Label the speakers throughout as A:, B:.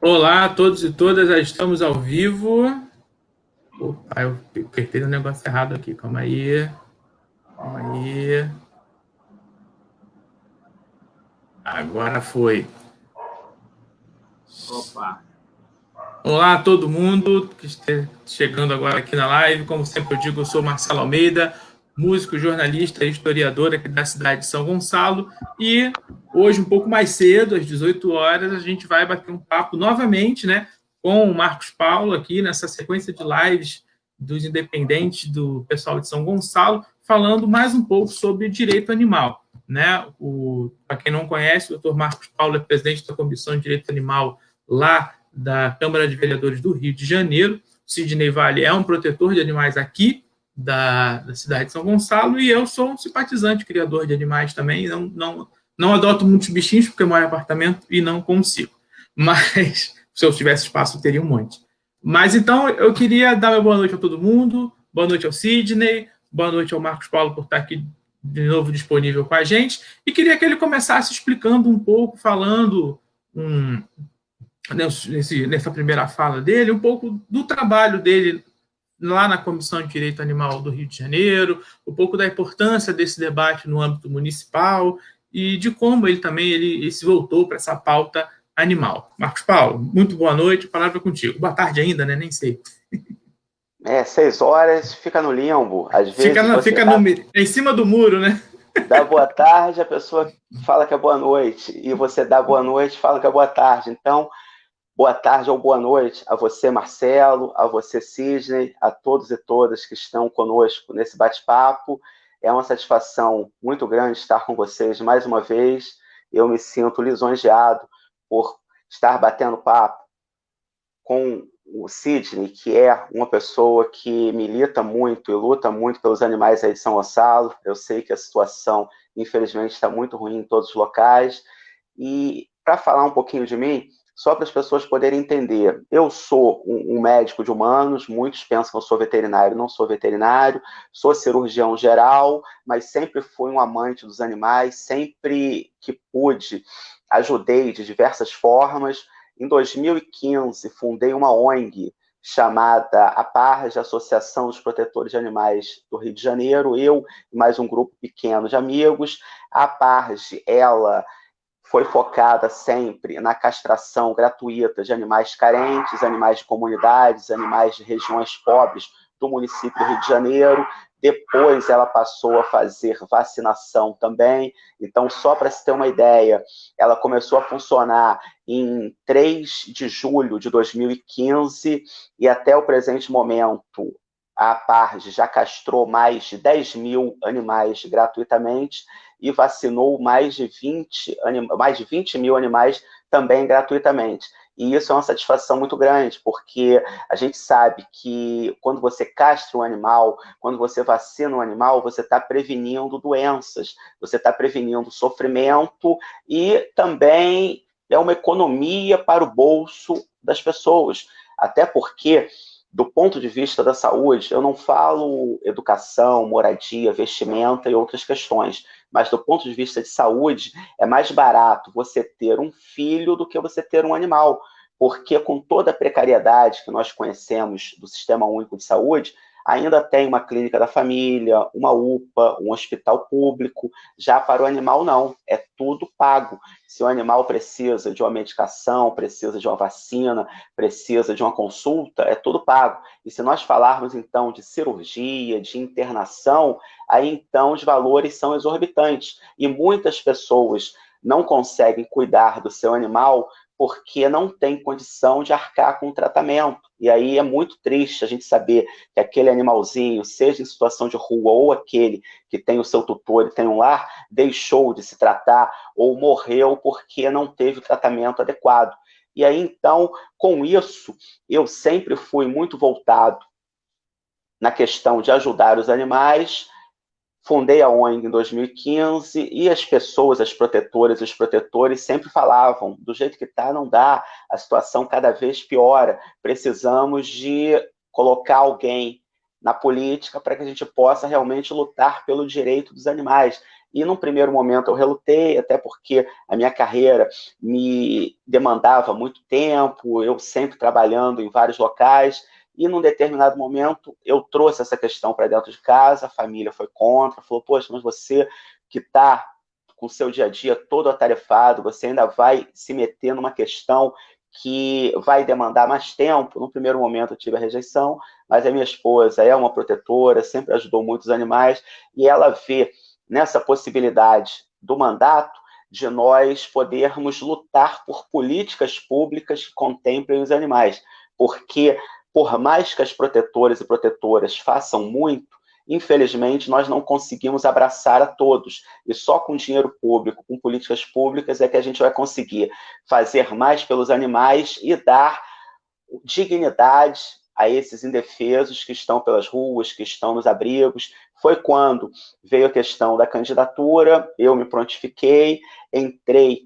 A: Olá a todos e todas, já estamos ao vivo. Opa, eu apertei um negócio errado aqui, calma aí. Calma aí. Agora foi. Opa. Olá a todo mundo que esteja chegando agora aqui na live. Como sempre eu digo, eu sou Marcelo Almeida, músico, jornalista e historiador aqui da cidade de São Gonçalo. E hoje, um pouco mais cedo, às 18 horas, a gente vai bater um papo novamente, né, com o Marcos Paulo aqui nessa sequência de lives dos independentes do pessoal de São Gonçalo, falando mais um pouco sobre direito animal. Né? Para quem não conhece, o Dr. Marcos Paulo é presidente da Comissão de Direito Animal lá da Câmara de Vereadores do Rio de Janeiro. Sidney Vale é um protetor de animais aqui da cidade de São Gonçalo e eu sou um simpatizante, criador de animais também. Não adoto muitos bichinhos porque eu moro em apartamento e não consigo. Mas se eu tivesse espaço, eu teria um monte. Mas então eu queria dar uma boa noite a todo mundo, boa noite ao Sidney, boa noite ao Marcos Paulo por estar aqui de novo disponível com a gente, e queria que ele começasse explicando um pouco, falando nessa primeira fala dele, um pouco do trabalho dele lá na Comissão de Direito Animal do Rio de Janeiro, um pouco da importância desse debate no âmbito municipal e de como ele também ele se voltou para essa pauta animal. Marcos Paulo, muito boa noite, palavra contigo. Boa tarde ainda, né? Nem sei.
B: 6 horas, fica no limbo. Às vezes você
A: Em cima do muro, né?
B: dá boa tarde, a pessoa fala que é boa noite, e você dá boa noite, fala que é boa tarde. Então, boa tarde ou boa noite a você, Marcelo, a você, Sidney, a todos e todas que estão conosco nesse bate-papo. É uma satisfação muito grande estar com vocês mais uma vez. Eu me sinto lisonjeado por estar batendo papo com o Sidney, que é uma pessoa que milita muito e luta muito pelos animais aí de São Gonçalo. Eu sei que a situação, infelizmente, está muito ruim em todos os locais. E para falar um pouquinho de mim, só para as pessoas poderem entender, eu sou um médico de humanos, muitos pensam que eu sou veterinário, não sou veterinário, sou cirurgião geral, mas sempre fui um amante dos animais, sempre que pude, ajudei de diversas formas. Em 2015, fundei uma ONG chamada APARGE, Associação dos Protetores de Animais do Rio de Janeiro, eu e mais um grupo pequeno de amigos. A APARGE, ela foi focada sempre na castração gratuita de animais carentes, animais de comunidades, animais de regiões pobres do município do Rio de Janeiro. Depois ela passou a fazer vacinação também. Então, só para se ter uma ideia, ela começou a funcionar em 3 de julho de 2015 e até o presente momento a APARGE já castrou mais de 10 mil animais gratuitamente e vacinou mais de 20 mil animais também gratuitamente. E isso é uma satisfação muito grande, porque a gente sabe que quando você castra um animal, quando você vacina um animal, você está prevenindo doenças, você está prevenindo sofrimento e também é uma economia para o bolso das pessoas. Até porque, do ponto de vista da saúde, eu não falo educação, moradia, vestimenta e outras questões, mas do ponto de vista de saúde, é mais barato você ter um filho do que você ter um animal, porque com toda a precariedade que nós conhecemos do Sistema Único de Saúde, ainda tem uma clínica da família, uma UPA, um hospital público. Já para o animal, não. É tudo pago. Se o animal precisa de uma medicação, precisa de uma vacina, precisa de uma consulta, é tudo pago. E se nós falarmos, então, de cirurgia, de internação, aí, então, os valores são exorbitantes. E muitas pessoas não conseguem cuidar do seu animal porque não tem condição de arcar com o tratamento. E aí é muito triste a gente saber que aquele animalzinho, seja em situação de rua ou aquele que tem o seu tutor e tem um lar, deixou de se tratar ou morreu porque não teve o tratamento adequado. E aí, então, com isso, eu sempre fui muito voltado na questão de ajudar os animais. Fundei a ONG em 2015 e as pessoas, as protetoras e os protetores sempre falavam, do jeito que está, não dá, a situação cada vez piora, precisamos de colocar alguém na política para que a gente possa realmente lutar pelo direito dos animais. e num primeiro momento eu relutei, até porque a minha carreira me demandava muito tempo, eu sempre trabalhando em vários locais, e num determinado momento eu trouxe essa questão para dentro de casa, a família foi contra, falou, poxa, mas você que está com o seu dia a dia todo atarefado, você ainda vai se meter numa questão que vai demandar mais tempo. No primeiro momento eu tive a rejeição, mas a minha esposa é uma protetora, sempre ajudou muitos animais, e ela vê nessa possibilidade do mandato de nós podermos lutar por políticas públicas que contemplem os animais, porque por mais que as protetoras e protetoras façam muito, infelizmente nós não conseguimos abraçar a todos, e só com dinheiro público, com políticas públicas é que a gente vai conseguir fazer mais pelos animais e dar dignidade a esses indefesos que estão pelas ruas, que estão nos abrigos. Foi quando veio a questão da candidatura, eu me prontifiquei, entrei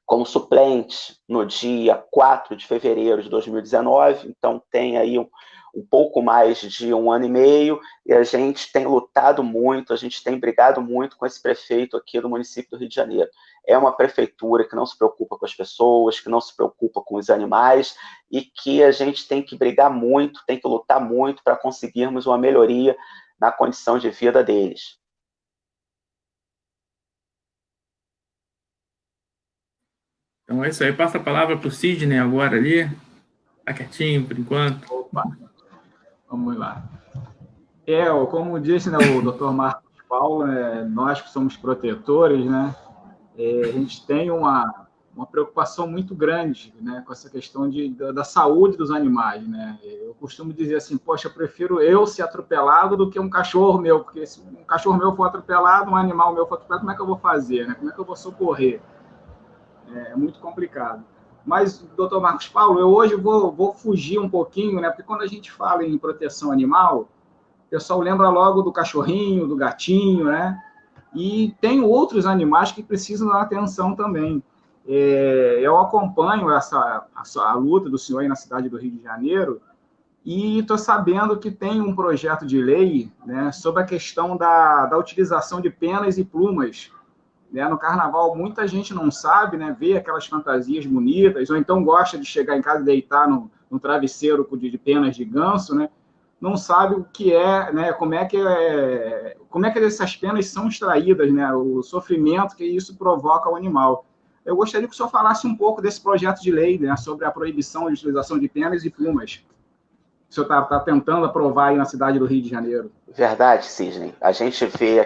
B: como suplente no dia 4 de fevereiro de 2019, então tem aí um pouco mais de 1 ano e meio, e a gente tem lutado muito, a gente tem brigado muito com esse prefeito aqui do município do Rio de Janeiro. É uma prefeitura que não se preocupa com as pessoas, que não se preocupa com os animais, e que a gente tem que brigar muito, tem que lutar muito para conseguirmos uma melhoria na condição de vida deles.
A: Então é isso aí. Passa a palavra para o Sidney agora ali. Está quietinho por enquanto.
C: Opa, vamos lá. Como disse, né, o Dr. Marcos Paulo, nós que somos protetores, né, a gente tem uma preocupação muito grande, né, com essa questão da saúde dos animais, né. Eu costumo dizer assim, poxa, eu prefiro eu ser atropelado do que um cachorro meu, porque se um cachorro meu for atropelado, um animal meu for atropelado, como é que eu vou fazer, né? Como é que eu vou socorrer? É muito complicado. Mas, doutor Marcos Paulo, eu hoje vou fugir um pouquinho, né? Porque quando a gente fala em proteção animal, o pessoal lembra logo do cachorrinho, do gatinho, né? E tem outros animais que precisam da atenção também. Eu acompanho a luta do senhor aí na cidade do Rio de Janeiro e estou sabendo que tem um projeto de lei, né, sobre a questão da utilização de penas e plumas, né? No carnaval, muita gente não sabe, né, vê aquelas fantasias bonitas, ou então gosta de chegar em casa e deitar no travesseiro de penas de ganso, né? Não sabe o que né, como é que essas penas são extraídas, né, o sofrimento que isso provoca ao animal. Eu gostaria que o senhor falasse um pouco desse projeto de lei, né, sobre a proibição de utilização de penas e plumas. O senhor está tentando aprovar aí na cidade do Rio de Janeiro.
B: Verdade, Sidney. A gente vê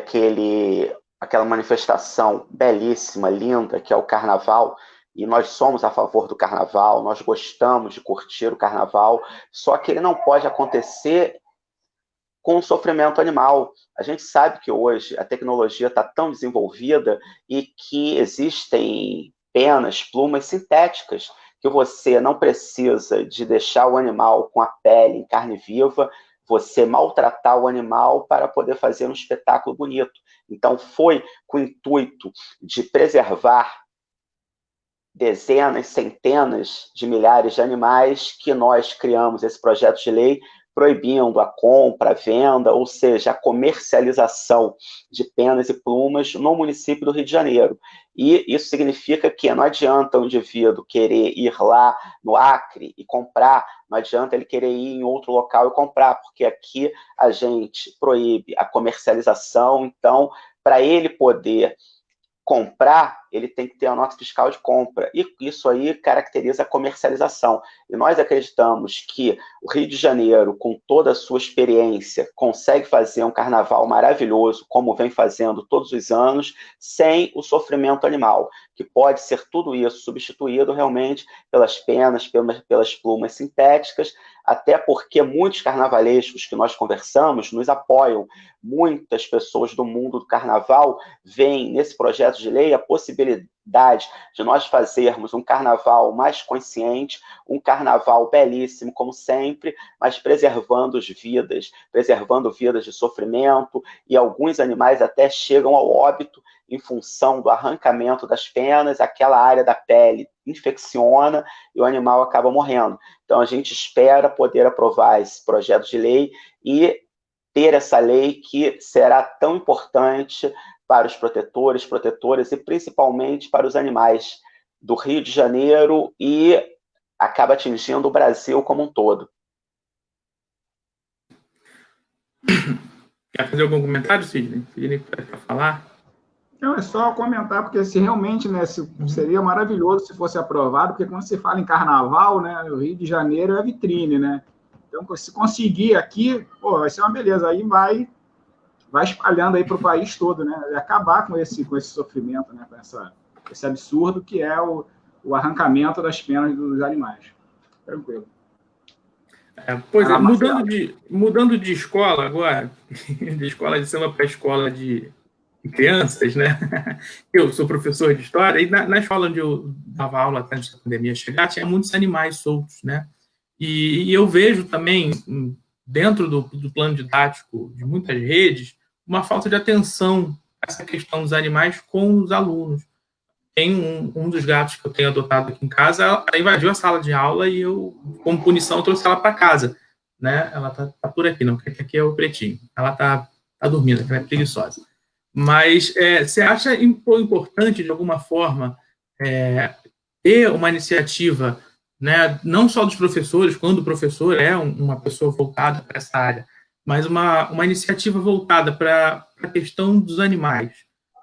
B: aquela manifestação belíssima, linda, que é o carnaval, e nós somos a favor do carnaval, nós gostamos de curtir o carnaval, só que ele não pode acontecer com o sofrimento animal. A gente sabe que hoje a tecnologia está tão desenvolvida e que existem penas, plumas sintéticas, que você não precisa de deixar o animal com a pele em carne viva, você maltratar o animal para poder fazer um espetáculo bonito. Então, foi com o intuito de preservar dezenas, centenas de milhares de animais que nós criamos esse projeto de lei proibindo a compra, a venda, ou seja, a comercialização de penas e plumas no município do Rio de Janeiro. E isso significa que não adianta o indivíduo querer ir lá no Acre e comprar, não adianta ele querer ir em outro local e comprar, porque aqui a gente proíbe a comercialização, então, para ele poder comprar, ele tem que ter a nota fiscal de compra, e isso aí caracteriza a comercialização. E nós acreditamos que o Rio de Janeiro, com toda a sua experiência, consegue fazer um carnaval maravilhoso, como vem fazendo todos os anos, sem o sofrimento animal, que pode ser tudo isso substituído realmente pelas penas, pelas plumas sintéticas, até porque muitos carnavalescos que nós conversamos nos apoiam. Muitas pessoas do mundo do carnaval veem nesse projeto de lei a possibilidade de nós fazermos um carnaval mais consciente, um carnaval belíssimo, como sempre, mas preservando vidas de sofrimento, e alguns animais até chegam ao óbito em função do arrancamento das penas, aquela área da pele infecciona e o animal acaba morrendo. Então, a gente espera poder aprovar esse projeto de lei e ter essa lei que será tão importante para os protetores, protetoras e principalmente para os animais do Rio de Janeiro e acaba atingindo o Brasil como um todo.
A: Quer fazer algum comentário, Sidney? Sidney, quer falar?
C: Não, é só comentar, porque se realmente, né, seria maravilhoso se fosse aprovado, porque quando se fala em carnaval, né, o Rio de Janeiro é vitrine, né? Então, se conseguir aqui, pô, vai ser uma beleza. Aí vai espalhando aí para o país todo, né? E acabar com esse sofrimento, né? Com esse absurdo que é o arrancamento das penas dos animais. Tranquilo.
A: Pois é, mudando de escola agora, de escola de samba para escola de crianças, né? Eu sou professor de história e na escola onde eu dava aula antes da pandemia chegar, tinha muitos animais soltos, né? E eu vejo também, dentro do plano didático de muitas redes, uma falta de atenção a essa questão dos animais com os alunos. Tem um dos gatos que eu tenho adotado aqui em casa, ela invadiu a sala de aula e eu, como punição, trouxe ela para casa, né? Ela tá por aqui, não, porque aqui é o pretinho. Ela tá dormindo, ela é preguiçosa. Mas você acha importante, de alguma forma, ter uma iniciativa, né, não só dos professores, quando o professor é uma pessoa voltada para essa área, mas uma iniciativa voltada para a questão dos animais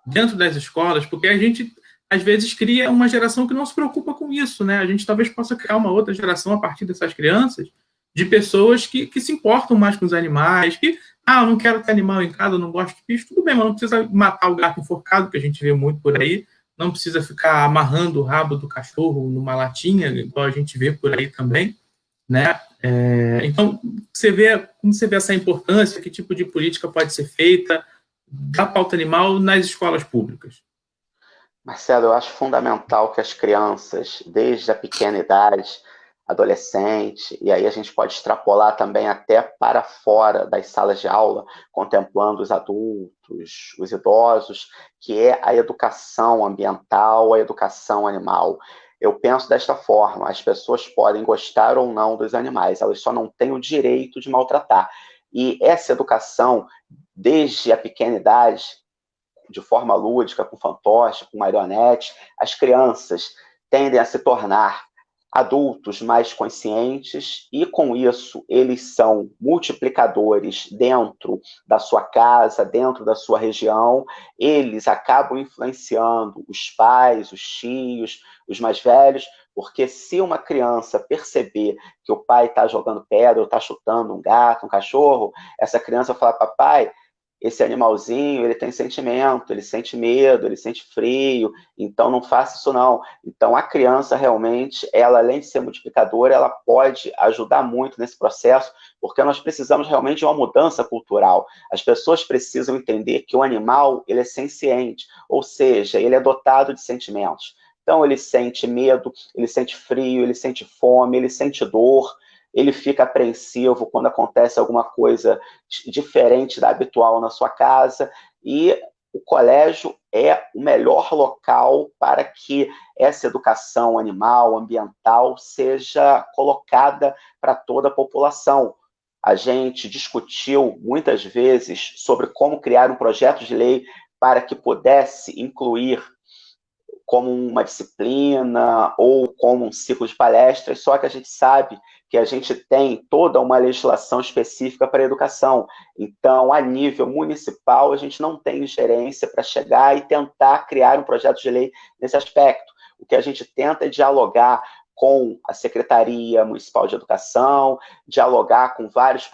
A: dentro das escolas, porque a gente, às vezes, cria uma geração que não se preocupa com isso, né? A gente talvez possa criar uma outra geração a partir dessas crianças, de pessoas que se importam mais com os animais, que eu não quero ter animal em casa, eu não gosto de bicho, tudo bem, mas não precisa matar o gato enforcado, que a gente vê muito por aí, não precisa ficar amarrando o rabo do cachorro numa latinha, igual a gente vê por aí também, né? Então, como você vê essa importância, que tipo de política pode ser feita da pauta animal nas escolas públicas?
B: Marcelo, eu acho fundamental que as crianças, desde a pequena idade, adolescente, e aí a gente pode extrapolar também até para fora das salas de aula, contemplando os adultos, os idosos, que é a educação ambiental, a educação animal. Eu penso desta forma: as pessoas podem gostar ou não dos animais, elas só não têm o direito de maltratar. E essa educação, desde a pequena idade, de forma lúdica, com fantoche, com marionete, as crianças tendem a se tornar adultos mais conscientes e, com isso, eles são multiplicadores dentro da sua casa, dentro da sua região. Eles acabam influenciando os pais, os tios, os mais velhos, porque se uma criança perceber que o pai está jogando pedra ou está chutando um gato, um cachorro, essa criança vai falar: papai, esse animalzinho, ele tem sentimento, ele sente medo, ele sente frio, então não faça isso não. Então a criança realmente, ela além de ser multiplicadora, ela pode ajudar muito nesse processo, porque nós precisamos realmente de uma mudança cultural. As pessoas precisam entender que o animal, ele é senciente, ou seja, ele é dotado de sentimentos. Então ele sente medo, ele sente frio, ele sente fome, ele sente dor, ele fica apreensivo quando acontece alguma coisa diferente da habitual na sua casa, e o colégio é o melhor local para que essa educação animal, ambiental, seja colocada para toda a população. A gente discutiu muitas vezes sobre como criar um projeto de lei para que pudesse incluir como uma disciplina ou como um ciclo de palestras, só que a gente sabe que a gente tem toda uma legislação específica para a educação. Então, a nível municipal, a gente não tem ingerência para chegar e tentar criar um projeto de lei nesse aspecto. O que a gente tenta é dialogar com a Secretaria Municipal de Educação, dialogar com vários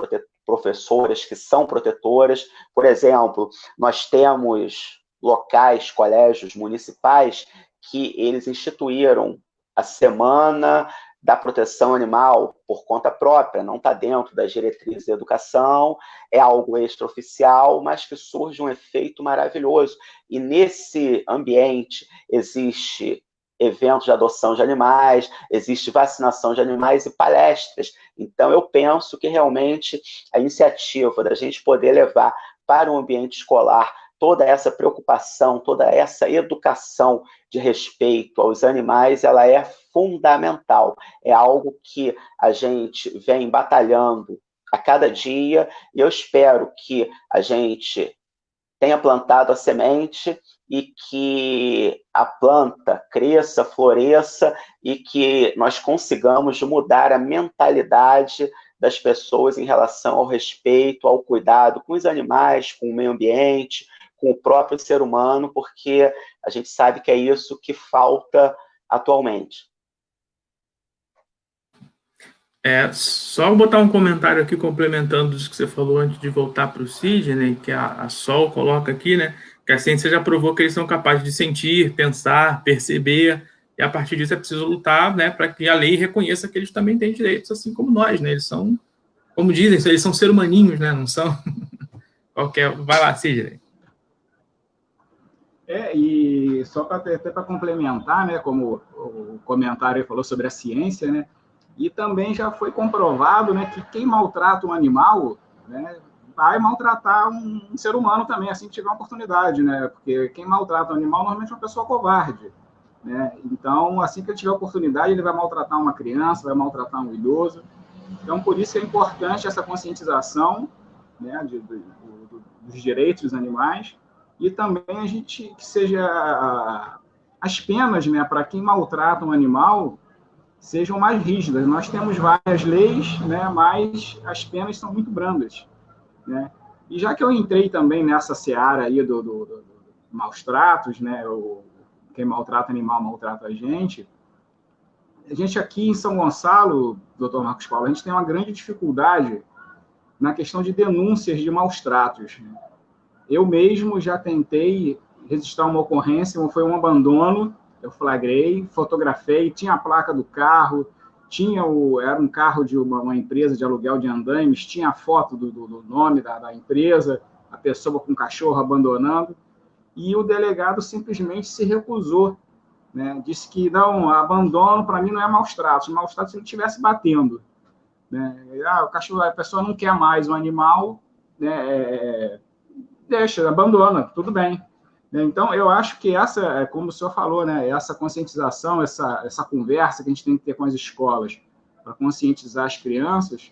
B: professores que são protetoras. Por exemplo, nós temos locais, colégios municipais, que eles instituíram a Semana da Proteção Animal por conta própria, não está dentro das diretrizes de educação, é algo extraoficial, mas que surge um efeito maravilhoso. E nesse ambiente existe eventos de adoção de animais, existe vacinação de animais e palestras. Então, eu penso que realmente a iniciativa da gente poder levar para o ambiente escolar toda essa preocupação, toda essa educação de respeito aos animais, ela é fundamental. É algo que a gente vem batalhando a cada dia, e eu espero que a gente tenha plantado a semente e que a planta cresça, floresça e que nós consigamos mudar a mentalidade das pessoas em relação ao respeito, ao cuidado com os animais, com o meio ambiente, com o próprio ser humano, porque a gente sabe que é isso que falta atualmente.
A: Só botar um comentário aqui complementando isso que você falou antes de voltar para o Sidney, que a Sol coloca aqui, né? Que a ciência já provou que eles são capazes de sentir, pensar, perceber, e a partir disso é preciso lutar, né, para que a lei reconheça que eles também têm direitos, assim como nós, né? Eles são, como dizem, eles são ser humaninhos, né? Não são qualquer. Vai lá, Sidney.
C: E só para complementar, né, como o comentário falou sobre a ciência, né, e também já foi comprovado, né, que quem maltrata um animal, né, vai maltratar um ser humano também, assim que tiver uma oportunidade, né, porque quem maltrata um animal normalmente é uma pessoa covarde, né, então assim que ele tiver oportunidade ele vai maltratar uma criança, vai maltratar um idoso, então por isso é importante essa conscientização, né, dos direitos dos animais, e também a gente que seja as penas, né, para quem maltrata um animal sejam mais rígidas. Nós temos várias leis, né, mas as penas são muito brandas, né? E já que eu entrei também nessa seara aí do maus tratos, né, quem maltrata animal maltrata a gente aqui em São Gonçalo, doutor Marcos Paulo, a gente tem uma grande dificuldade na questão de denúncias de maus tratos, né? Eu mesmo já tentei registrar uma ocorrência, foi um abandono, eu flagrei, fotografei, tinha a placa do carro, era um carro de uma empresa de aluguel de andaimes, tinha a foto do nome da empresa, a pessoa com o cachorro abandonando, e o delegado simplesmente se recusou, né? Disse que não, abandono para mim não é maus tratos se ele estivesse batendo, né? O cachorro, a pessoa não quer mais o animal, né? Deixa, abandona, tudo bem. Então, eu acho que essa, como o senhor falou, né, essa conscientização, essa conversa que a gente tem que ter com as escolas para conscientizar as crianças,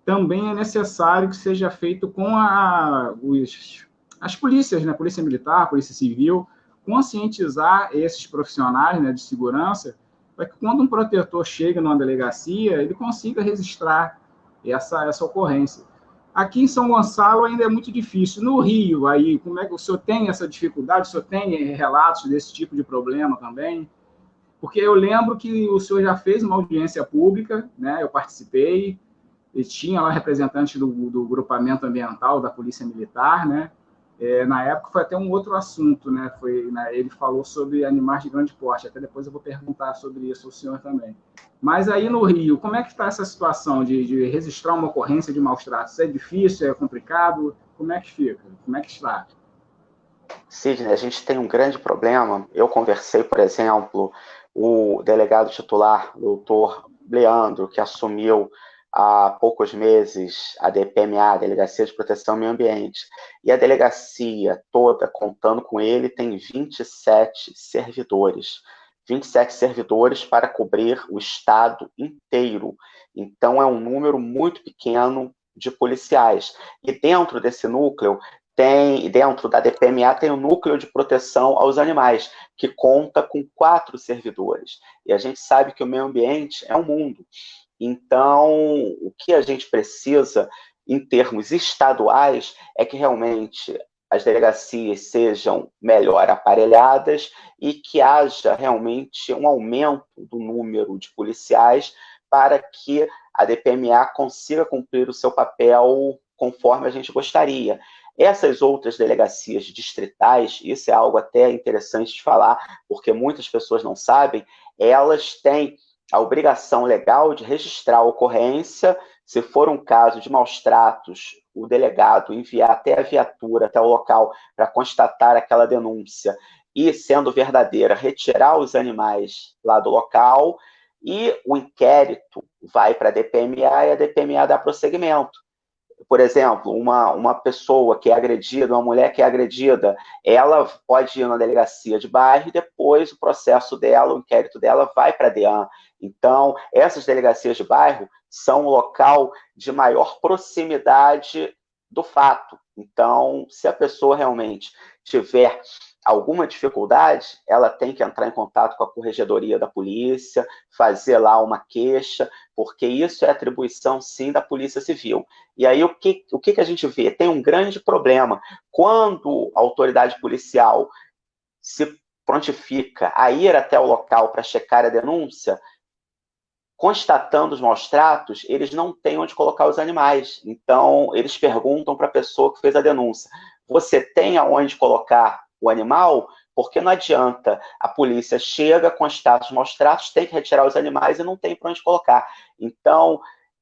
C: também é necessário que seja feito com as polícias, né, Polícia Militar, Polícia Civil, conscientizar esses profissionais, né, de segurança, para que quando um protetor chega numa delegacia, ele consiga registrar essa ocorrência. Aqui em São Gonçalo ainda é muito difícil. No Rio, aí, como é que o senhor tem essa dificuldade? O senhor tem relatos desse tipo de problema também? Porque eu lembro que o senhor já fez uma audiência pública, né? Eu participei, e tinha lá representantes do grupamento ambiental da Polícia Militar, né? Na época foi até um outro assunto, né? Ele falou sobre animais de grande porte, até depois eu vou perguntar sobre isso ao senhor também. Mas aí no Rio, como é que está essa situação de registrar uma ocorrência de maus tratos? É difícil, é complicado? Como é que fica? Como é que está?
B: Sidney, a gente tem um grande problema. Eu conversei, por exemplo, o delegado titular, o doutor Leandro, que assumiu há poucos meses a DPMA, Delegacia de Proteção ao Meio Ambiente, e a delegacia toda, contando com ele, tem 27 servidores. 27 servidores para cobrir o estado inteiro. Então, é um número muito pequeno de policiais. E dentro desse núcleo, dentro da DPMA, tem o Núcleo de Proteção aos Animais, que conta com 4 servidores. E a gente sabe que o meio ambiente é um mundo. Então, o que a gente precisa, em termos estaduais, é que realmente as delegacias sejam melhor aparelhadas e que haja realmente um aumento do número de policiais para que a DPMA consiga cumprir o seu papel conforme a gente gostaria. Essas outras delegacias distritais, isso é algo até interessante de falar, porque muitas pessoas não sabem, elas têm a obrigação legal de registrar a ocorrência. Se for um caso de maus tratos, o delegado enviar até a viatura, até o local, para constatar aquela denúncia e, sendo verdadeira, retirar os animais lá do local, e o inquérito vai para a DPMA e a DPMA dá prosseguimento. Por exemplo, uma pessoa que é agredida, uma mulher que é agredida, ela pode ir na delegacia de bairro e depois o processo dela, o inquérito dela vai para a DEAN. Então, essas delegacias de bairro são um local de maior proximidade do fato. Então, se a pessoa realmente tiver alguma dificuldade, ela tem que entrar em contato com a corregedoria da polícia, fazer lá uma queixa, porque isso é atribuição, sim, da Polícia Civil. E aí, o que a gente vê? Tem um grande problema. Quando a autoridade policial se prontifica a ir até o local para checar a denúncia, constatando os maus tratos, eles não têm onde colocar os animais. Então, eles perguntam para a pessoa que fez a denúncia: você tem aonde colocar o animal? Porque não adianta, a polícia chega, constata os maus tratos, tem que retirar os animais e não tem para onde colocar. Então,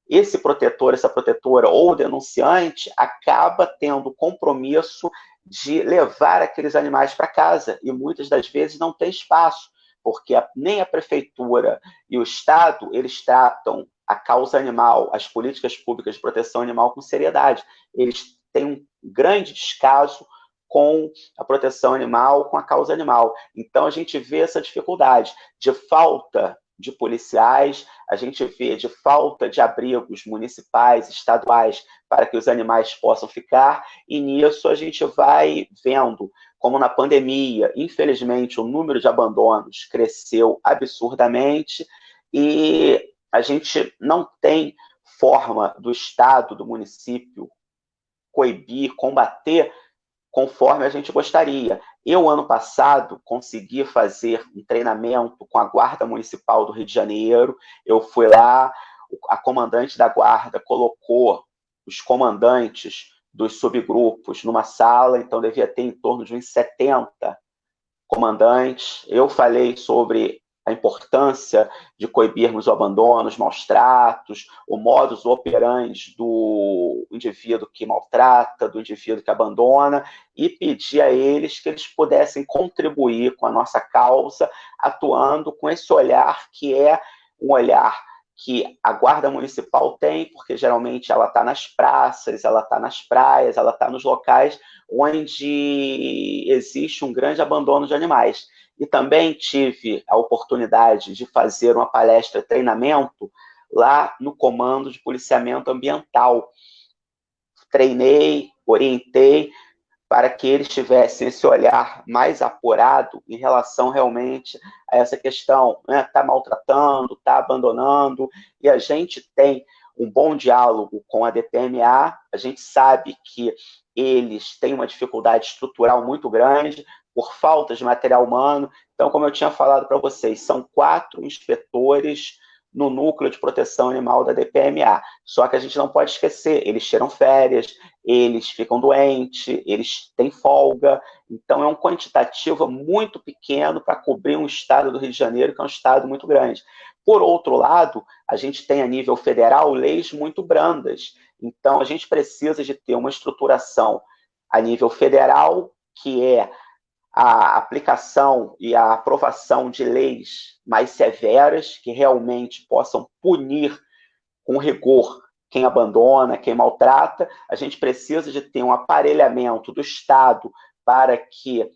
B: esse protetor, essa protetora ou denunciante acaba tendo compromisso de levar aqueles animais para casa, e muitas das vezes não tem espaço, porque nem a prefeitura e o Estado, eles tratam a causa animal, as políticas públicas de proteção animal com seriedade. Eles têm um grande descaso com a proteção animal, com a causa animal. Então, a gente vê essa dificuldade de falta de policiais, a gente vê de falta de abrigos municipais, estaduais, para que os animais possam ficar, e nisso a gente vai vendo como na pandemia, infelizmente, o número de abandonos cresceu absurdamente, e a gente não tem forma do Estado, do município, coibir, combater conforme a gente gostaria. Eu, ano passado, consegui fazer um treinamento com a Guarda Municipal do Rio de Janeiro. Eu fui lá, a comandante da Guarda colocou os comandantes dos subgrupos numa sala, então devia ter em torno de uns 70 comandantes. Eu falei sobre a importância de coibirmos o abandono, os maus tratos, o modus operandi do indivíduo que maltrata, do indivíduo que abandona, e pedi a eles que eles pudessem contribuir com a nossa causa, atuando com esse olhar que é um olhar que a Guarda Municipal tem, porque geralmente ela está nas praças, ela está nas praias, ela está nos locais onde existe um grande abandono de animais. E também tive a oportunidade de fazer uma palestra, treinamento, lá no Comando de Policiamento Ambiental. Treinei, orientei, para que eles tivessem esse olhar mais apurado em relação realmente a essa questão, né? Tá maltratando, tá abandonando, e a gente tem um bom diálogo com a DPMA, a gente sabe que eles têm uma dificuldade estrutural muito grande, por falta de material humano. Então, como eu tinha falado para vocês, são 4 inspetores no núcleo de proteção animal da DPMA. Só que a gente não pode esquecer, eles tiram férias, eles ficam doentes, eles têm folga. Então, é um quantitativo muito pequeno para cobrir um estado do Rio de Janeiro, que é um estado muito grande. Por outro lado, a gente tem a nível federal leis muito brandas. Então, a gente precisa de ter uma estruturação a nível federal, que é a aplicação e a aprovação de leis mais severas, que realmente possam punir com rigor quem abandona, quem maltrata. A gente precisa de ter um aparelhamento do Estado para que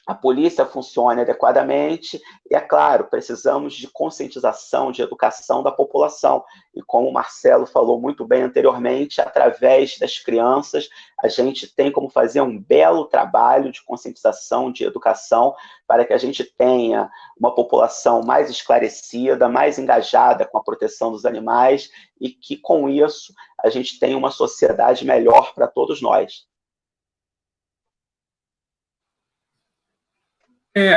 B: a polícia funcione adequadamente, e, é claro, precisamos de conscientização, de educação da população. E como o Marcelo falou muito bem anteriormente, através das crianças, a gente tem como fazer um belo trabalho de conscientização, de educação, para que a gente tenha uma população mais esclarecida, mais engajada com a proteção dos animais, e que, com isso, a gente tenha uma sociedade melhor para todos nós.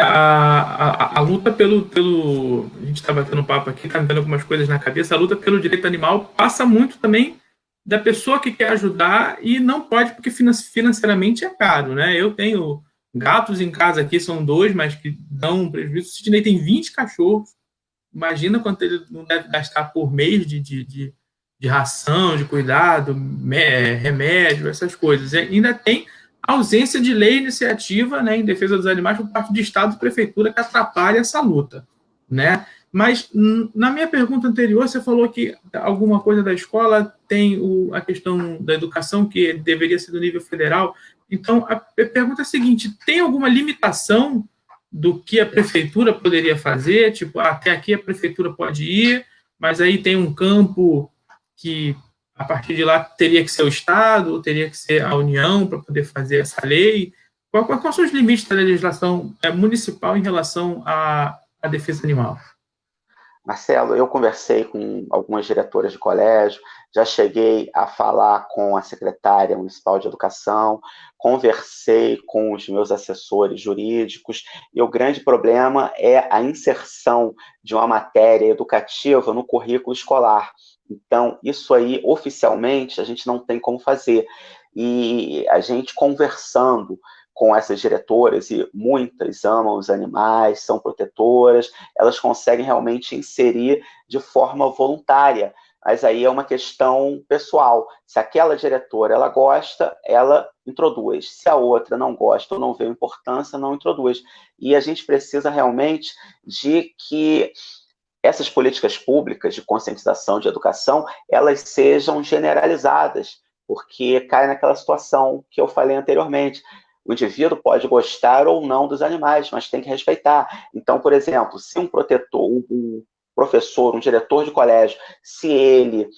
A: A luta pelo. A gente estava tendo um papo aqui, está me dando algumas coisas na cabeça. A luta pelo direito animal passa muito também da pessoa que quer ajudar e não pode, porque financeiramente é caro, né? Eu tenho gatos em casa aqui, são 2, mas que dão um prejuízo. O Sidney tem 20 cachorros. Imagina quanto ele não deve gastar por mês de ração, de cuidado, remédio, essas coisas. E ainda tem ausência de lei e iniciativa, né, em defesa dos animais por parte de Estado e Prefeitura, que atrapalha essa luta, né? Mas, na minha pergunta anterior, você falou que alguma coisa da escola tem a questão da educação, que deveria ser do nível federal. Então, a pergunta é a seguinte: tem alguma limitação do que a prefeitura poderia fazer, tipo, até aqui a prefeitura pode ir, mas aí tem um campo que, a partir de lá, teria que ser o Estado, teria que ser a União para poder fazer essa lei. Quais são os limites da legislação municipal em relação à defesa animal?
B: Marcelo, eu conversei com algumas diretoras de colégio, já cheguei a falar com a secretária municipal de educação, conversei com os meus assessores jurídicos, e o grande problema é a inserção de uma matéria educativa no currículo escolar. Então, isso aí, oficialmente, a gente não tem como fazer. E a gente conversando com essas diretoras, e muitas amam os animais, são protetoras, elas conseguem realmente inserir de forma voluntária, mas aí é uma questão pessoal. Se aquela diretora ela gosta, ela introduz. Se a outra não gosta ou não vê importância, não introduz. E a gente precisa realmente de que essas políticas públicas de conscientização de educação, elas sejam generalizadas, porque cai naquela situação que eu falei anteriormente. O indivíduo pode gostar ou não dos animais, mas tem que respeitar. Então, por exemplo, se um protetor, um professor, um diretor de colégio, se ele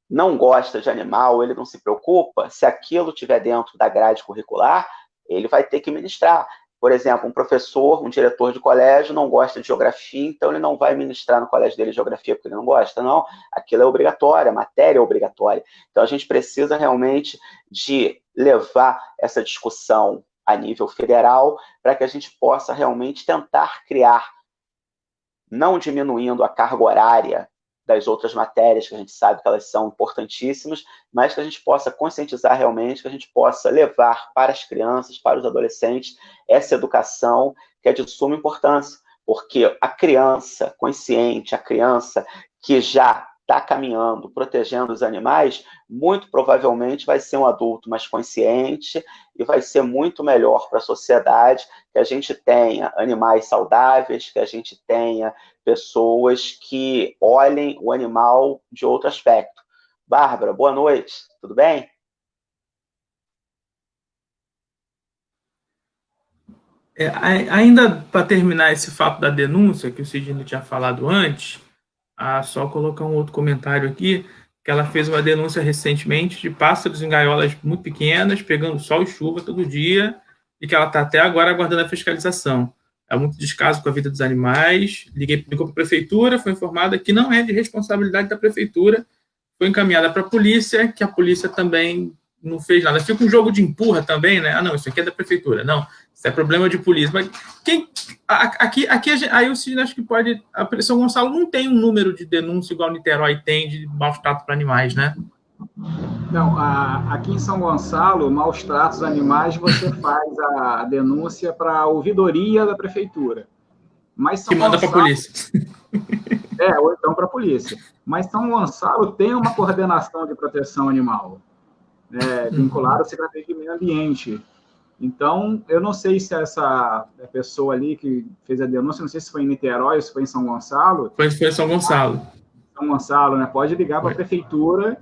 B: não gosta de animal, ele não se preocupa, se aquilo estiver dentro da grade curricular, ele vai ter que ministrar. Por exemplo, um professor, um diretor de colégio não gosta de geografia, então ele não vai ministrar no colégio dele geografia porque ele não gosta, não. Aquilo é obrigatório, a matéria é obrigatória. Então a gente precisa realmente de levar essa discussão a nível federal para que a gente possa realmente tentar criar, não diminuindo a carga horária das outras matérias, que a gente sabe que elas são importantíssimas, mas que a gente possa conscientizar realmente, que a gente possa levar para as crianças, para os adolescentes, essa educação que é de suma importância, porque a criança consciente, a criança que já está caminhando, protegendo os animais, muito provavelmente vai ser um adulto mais consciente e vai ser muito melhor para a sociedade que a gente tenha animais saudáveis, que a gente tenha pessoas que olhem o animal de outro aspecto. Bárbara, boa noite, tudo bem?
A: Ainda para terminar esse fato da denúncia, que o Sidney tinha falado antes, só colocar um outro comentário aqui, que ela fez uma denúncia recentemente de pássaros em gaiolas muito pequenas, pegando sol e chuva todo dia, e que ela está até agora aguardando a fiscalização. É muito descaso com a vida dos animais. Ligou para a prefeitura, foi informada que não é de responsabilidade da prefeitura, foi encaminhada para a polícia, que a polícia também não fez nada. Fica um jogo de empurra também, né? Não, isso aqui é da prefeitura. Não, isso é problema de polícia. Mas aqui aí o Sidney acho que pode... A São Gonçalo não tem um número de denúncia igual Niterói tem de maus tratos para animais, né?
C: Não, aqui em São Gonçalo, maus tratos animais, você faz a denúncia para a ouvidoria da prefeitura. Mas São
A: que manda para a polícia.
C: Ou então para a polícia. Mas São Gonçalo tem uma coordenação de proteção animal, vinculada à Secretaria de Meio Ambiente. Então, eu não sei se essa pessoa ali que fez a denúncia, não sei se foi em Niterói ou se foi em São Gonçalo.
A: Foi em São Gonçalo.
C: São Gonçalo, né? Pode ligar para a prefeitura.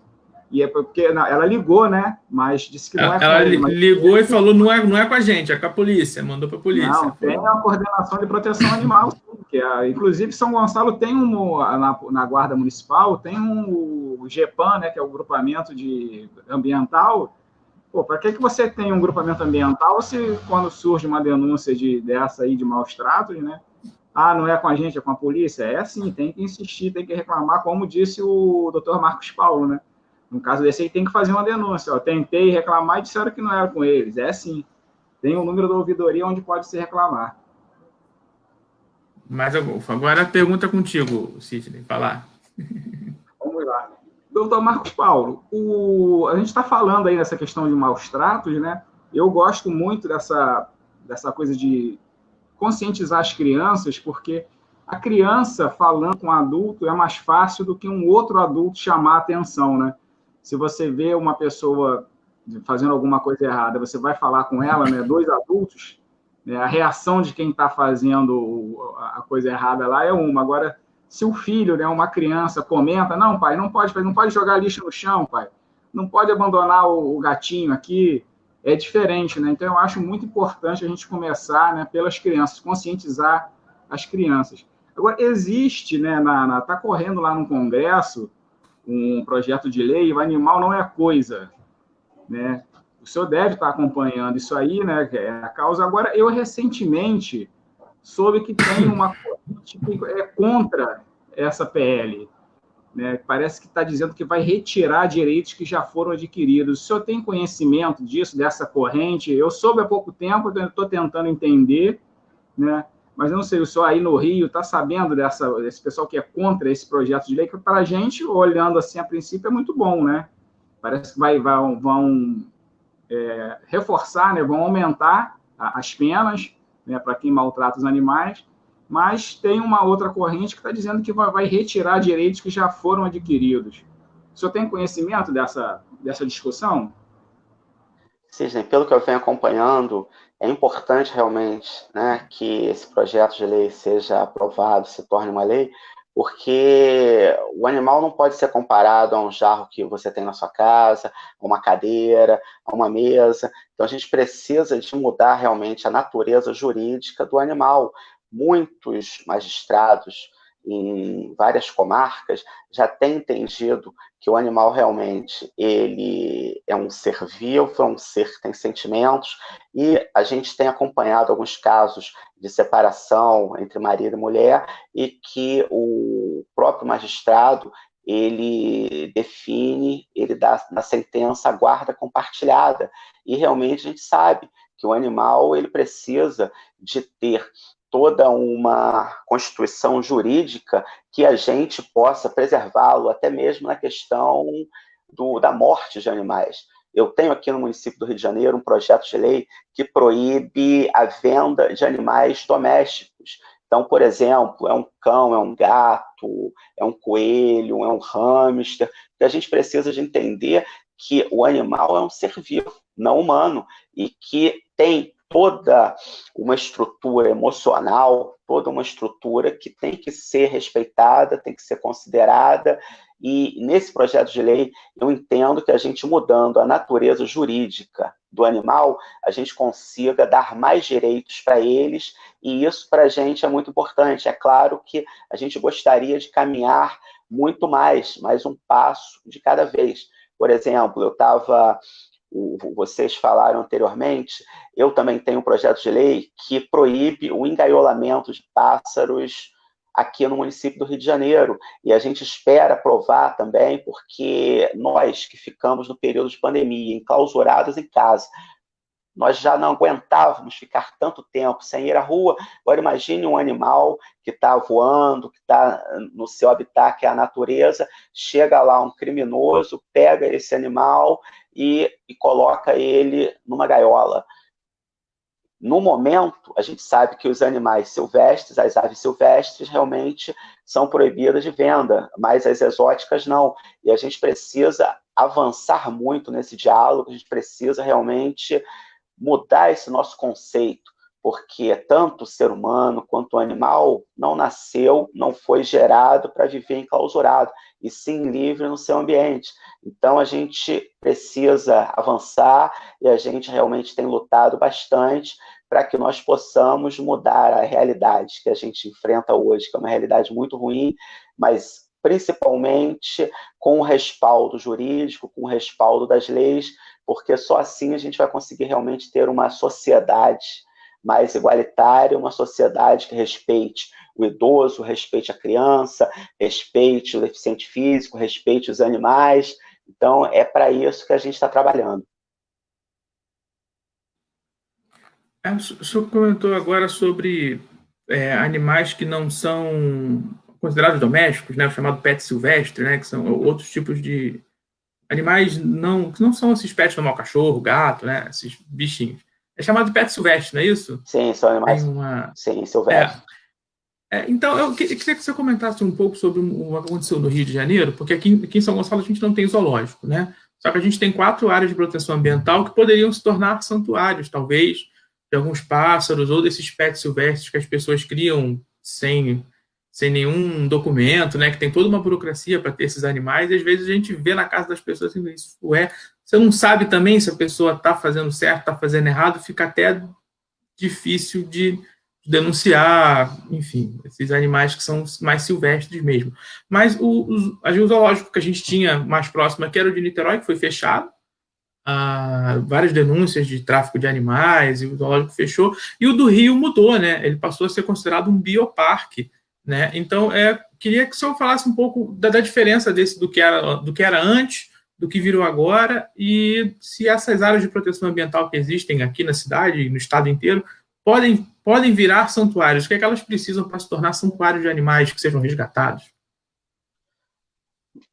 C: E é porque não, ela ligou, né? Mas disse que não é com ele.
A: Ela ligou e falou, não é com a gente, é com a polícia, mandou para a polícia.
C: Não, tem a coordenação de proteção animal, que inclusive São Gonçalo tem na Guarda Municipal, tem o GEPAM, né, que é o grupamento ambiental. Pô, para que você tem um grupamento ambiental se quando surge uma denúncia dessa aí de maus tratos, né? Não é com a gente, é com a polícia? É assim, tem que insistir, tem que reclamar, como disse o Dr. Marcos Paulo, né? No caso desse aí, tem que fazer uma denúncia. Eu tentei reclamar e disseram que não era com eles. É sim. Tem um número da ouvidoria onde pode se reclamar.
A: Mas agora a pergunta contigo, Sidney, falar.
C: Vamos lá. Doutor Marcos Paulo, a gente está falando aí nessa questão de maus tratos, né? Eu gosto muito dessa coisa de conscientizar as crianças, porque a criança falando com um adulto é mais fácil do que um outro adulto chamar a atenção, né? Se você vê uma pessoa fazendo alguma coisa errada, você vai falar com ela, né? Dois adultos, né? A reação de quem está fazendo a coisa errada lá é uma. Agora, se o filho, né, uma criança, comenta, não, pai, não pode jogar lixo no chão, pai, não pode abandonar o gatinho aqui, é diferente, né? Então, eu acho muito importante a gente começar, né, pelas crianças, conscientizar as crianças. Agora, existe, né, tá correndo lá no Congresso um projeto de lei, o animal não é coisa, né? O senhor deve estar acompanhando isso aí, né, que é a causa. Agora, eu recentemente soube que tem uma corrente que é contra essa PL, né? Parece que está dizendo que vai retirar direitos que já foram adquiridos. O senhor tem conhecimento disso, dessa corrente? Eu soube há pouco tempo, estou tentando entender, né? Mas eu não sei, o senhor aí no Rio está sabendo desse pessoal que é contra esse projeto de lei, que para a gente, olhando assim a princípio, é muito bom, né? Parece que vão reforçar, né? Vão aumentar as penas, né, para quem maltrata os animais, mas tem uma outra corrente que está dizendo que vai retirar direitos que já foram adquiridos. O senhor tem conhecimento dessa discussão?
B: Cisne, pelo que eu venho acompanhando, é importante realmente, né, que esse projeto de lei seja aprovado, se torne uma lei, porque o animal não pode ser comparado a um jarro que você tem na sua casa, a uma cadeira, a uma mesa. Então, a gente precisa de mudar realmente a natureza jurídica do animal. Muitos magistrados em várias comarcas já têm entendido que o animal realmente ele é um ser vivo, é um ser que tem sentimentos, e a gente tem acompanhado alguns casos de separação entre marido e mulher, e que o próprio magistrado ele define, ele dá na sentença a guarda compartilhada, e realmente a gente sabe que o animal ele precisa de ter toda uma constituição jurídica que a gente possa preservá-lo, até mesmo na questão da morte de animais. Eu tenho aqui no município do Rio de Janeiro um projeto de lei que proíbe a venda de animais domésticos. Então, por exemplo, é um cão, é um gato, é um coelho, é um hamster, que a gente precisa de entender que o animal é um ser vivo, não humano, e que tem toda uma estrutura emocional, toda uma estrutura que tem que ser respeitada, tem que ser considerada, e nesse projeto de lei eu entendo que a gente mudando a natureza jurídica do animal, a gente consiga dar mais direitos para eles, e isso para a gente é muito importante. É claro que a gente gostaria de caminhar muito mais um passo de cada vez. Por exemplo, vocês falaram anteriormente, eu também tenho um projeto de lei que proíbe o engaiolamento de pássaros aqui no município do Rio de Janeiro. E a gente espera aprovar também, porque nós que ficamos no período de pandemia, enclausurados em casa, nós já não aguentávamos ficar tanto tempo sem ir à rua. Agora imagine um animal que está voando, que está no seu habitat, que é a natureza, chega lá um criminoso, pega esse animal e coloca ele numa gaiola. No momento, a gente sabe que os animais silvestres, as aves silvestres, realmente são proibidas de venda, mas as exóticas não. E a gente precisa avançar muito nesse diálogo, a gente precisa realmente mudar esse nosso conceito, porque tanto o ser humano quanto o animal não nasceu, não foi gerado para viver enclausurado, e sim livre no seu ambiente. Então a gente precisa avançar, e a gente realmente tem lutado bastante para que nós possamos mudar a realidade que a gente enfrenta hoje, que é uma realidade muito ruim, mas principalmente com o respaldo jurídico, com o respaldo das leis, porque só assim a gente vai conseguir realmente ter uma sociedade mais igualitária, uma sociedade que respeite o idoso, respeite a criança, respeite o deficiente físico, respeite os animais. Então, é para isso que a gente está trabalhando.
A: O senhor comentou agora sobre animais que não são considerados domésticos, né, o chamado pet silvestre, né, que são outros tipos de animais que não são esses pets normal, cachorro, gato, né, esses bichinhos. É chamado de pet silvestre, não é isso?
B: Sim, são animais. Sim, silvestres.
A: Então, eu queria que você comentasse um pouco sobre o que aconteceu no Rio de Janeiro, porque aqui em São Gonçalo a gente não tem zoológico, né? Só que a gente tem 4 áreas de proteção ambiental que poderiam se tornar santuários, talvez, de alguns pássaros ou desses pets silvestres que as pessoas criam sem nenhum documento, né? Que tem toda uma burocracia para ter esses animais, e às vezes a gente vê na casa das pessoas assim, isso você não sabe também se a pessoa está fazendo certo, está fazendo errado, fica até difícil de denunciar, enfim, esses animais que são mais silvestres mesmo. Mas o zoológico que a gente tinha mais próximo aqui era o de Niterói, que foi fechado, várias denúncias de tráfico de animais, e o zoológico fechou, e o do Rio mudou, né? Ele passou a ser considerado um bioparque, né? Então, queria que o senhor falasse um pouco da diferença do que era antes, do que virou agora, e se essas áreas de proteção ambiental que existem aqui na cidade e no estado inteiro podem virar santuários. O que é que elas precisam para se tornar santuários de animais que sejam resgatados?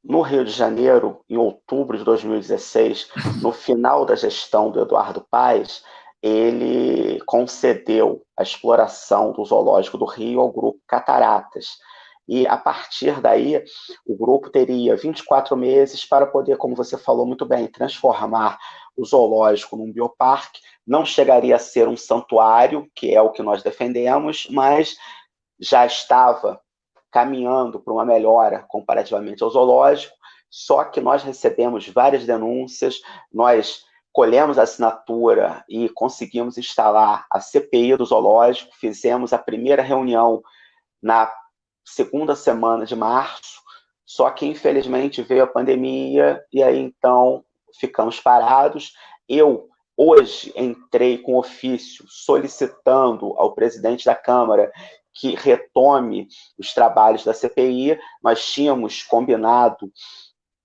B: No Rio de Janeiro, em outubro de 2016, no final da gestão do Eduardo Paes, ele concedeu a exploração do zoológico do Rio ao grupo Cataratas. E, a partir daí, o grupo teria 24 meses para poder, como você falou muito bem, transformar o zoológico num bioparque. Não chegaria a ser um santuário, que é o que nós defendemos, mas já estava caminhando para uma melhora comparativamente ao zoológico, só que nós recebemos várias denúncias, nós colhemos a assinatura e conseguimos instalar a CPI do zoológico, fizemos a primeira reunião na segunda semana de março, só que infelizmente veio a pandemia e aí então ficamos parados. Eu hoje entrei com ofício solicitando ao presidente da Câmara que retome os trabalhos da CPI. Nós tínhamos combinado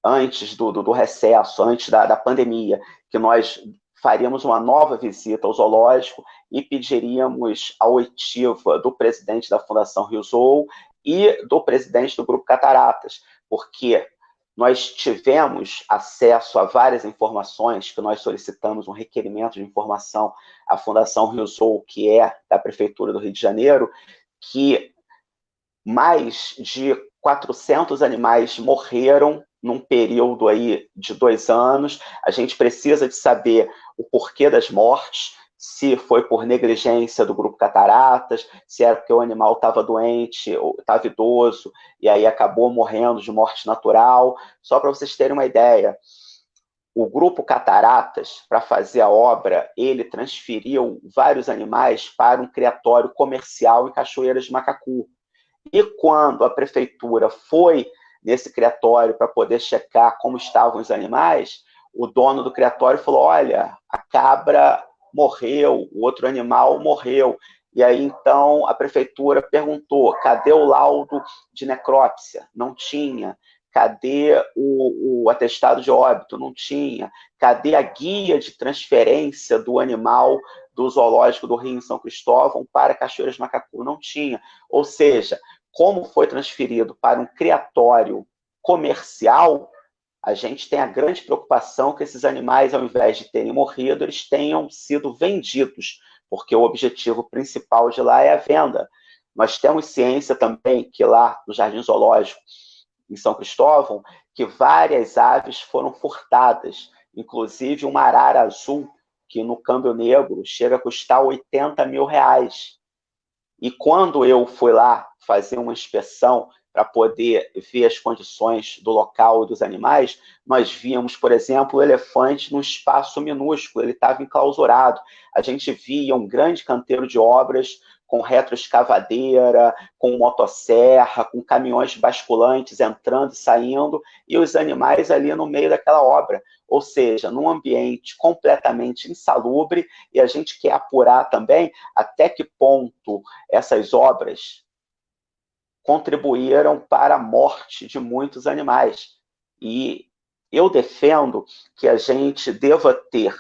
B: antes do recesso, antes da pandemia, que nós faríamos uma nova visita ao zoológico e pediríamos a oitiva do presidente da Fundação Rio Zoo e do presidente do Grupo Cataratas, porque nós tivemos acesso a várias informações que nós solicitamos um requerimento de informação à Fundação Rio Zoo, que é da Prefeitura do Rio de Janeiro, que mais de 400 animais morreram num período aí de 2 anos. A gente precisa de saber o porquê das mortes, se foi por negligência do Grupo Cataratas, se era porque o animal estava doente, ou estava idoso, e aí acabou morrendo de morte natural. Só para vocês terem uma ideia, o Grupo Cataratas, para fazer a obra, ele transferiu vários animais para um criatório comercial em Cachoeiras de Macacu. E quando a prefeitura foi nesse criatório para poder checar como estavam os animais, o dono do criatório falou: olha, a cabra morreu, o outro animal morreu. E aí, então, a prefeitura perguntou: cadê o laudo de necrópsia? Não tinha. Cadê o atestado de óbito? Não tinha. Cadê a guia de transferência do animal do zoológico do Rio em São Cristóvão para Cachoeiras de Macacu? Não tinha. Ou seja, como foi transferido para um criatório comercial, a gente tem a grande preocupação que esses animais, ao invés de terem morrido, eles tenham sido vendidos, porque o objetivo principal de lá é a venda. Nós temos ciência também que lá no Jardim Zoológico, em São Cristóvão, que várias aves foram furtadas, inclusive uma arara azul, que no câmbio negro chega a custar R$80 mil. E quando eu fui lá fazer uma inspeção para poder ver as condições do local e dos animais, nós víamos, por exemplo, o elefante num espaço minúsculo, ele estava enclausurado. A gente via um grande canteiro de obras com retroescavadeira, com motosserra, com caminhões basculantes entrando e saindo, e os animais ali no meio daquela obra. Ou seja, num ambiente completamente insalubre, e a gente quer apurar também até que ponto essas obras contribuíram para a morte de muitos animais. E eu defendo que a gente deva ter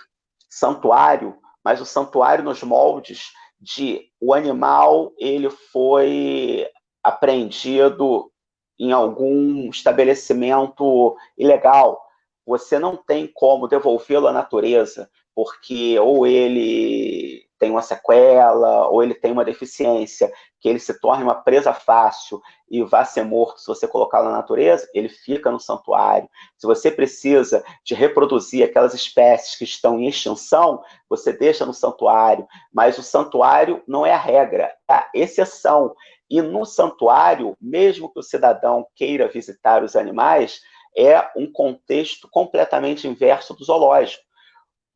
B: santuário, mas o santuário nos moldes de o animal ele foi apreendido em algum estabelecimento ilegal. Você não tem como devolvê-lo à natureza, porque ou ele tem uma sequela, ou ele tem uma deficiência, que ele se torne uma presa fácil e vá ser morto se você colocá-lo na natureza, ele fica no santuário. Se você precisa de reproduzir aquelas espécies que estão em extinção, você deixa no santuário, mas o santuário não é a regra, é a exceção. E no santuário, mesmo que o cidadão queira visitar os animais, é um contexto completamente inverso do zoológico.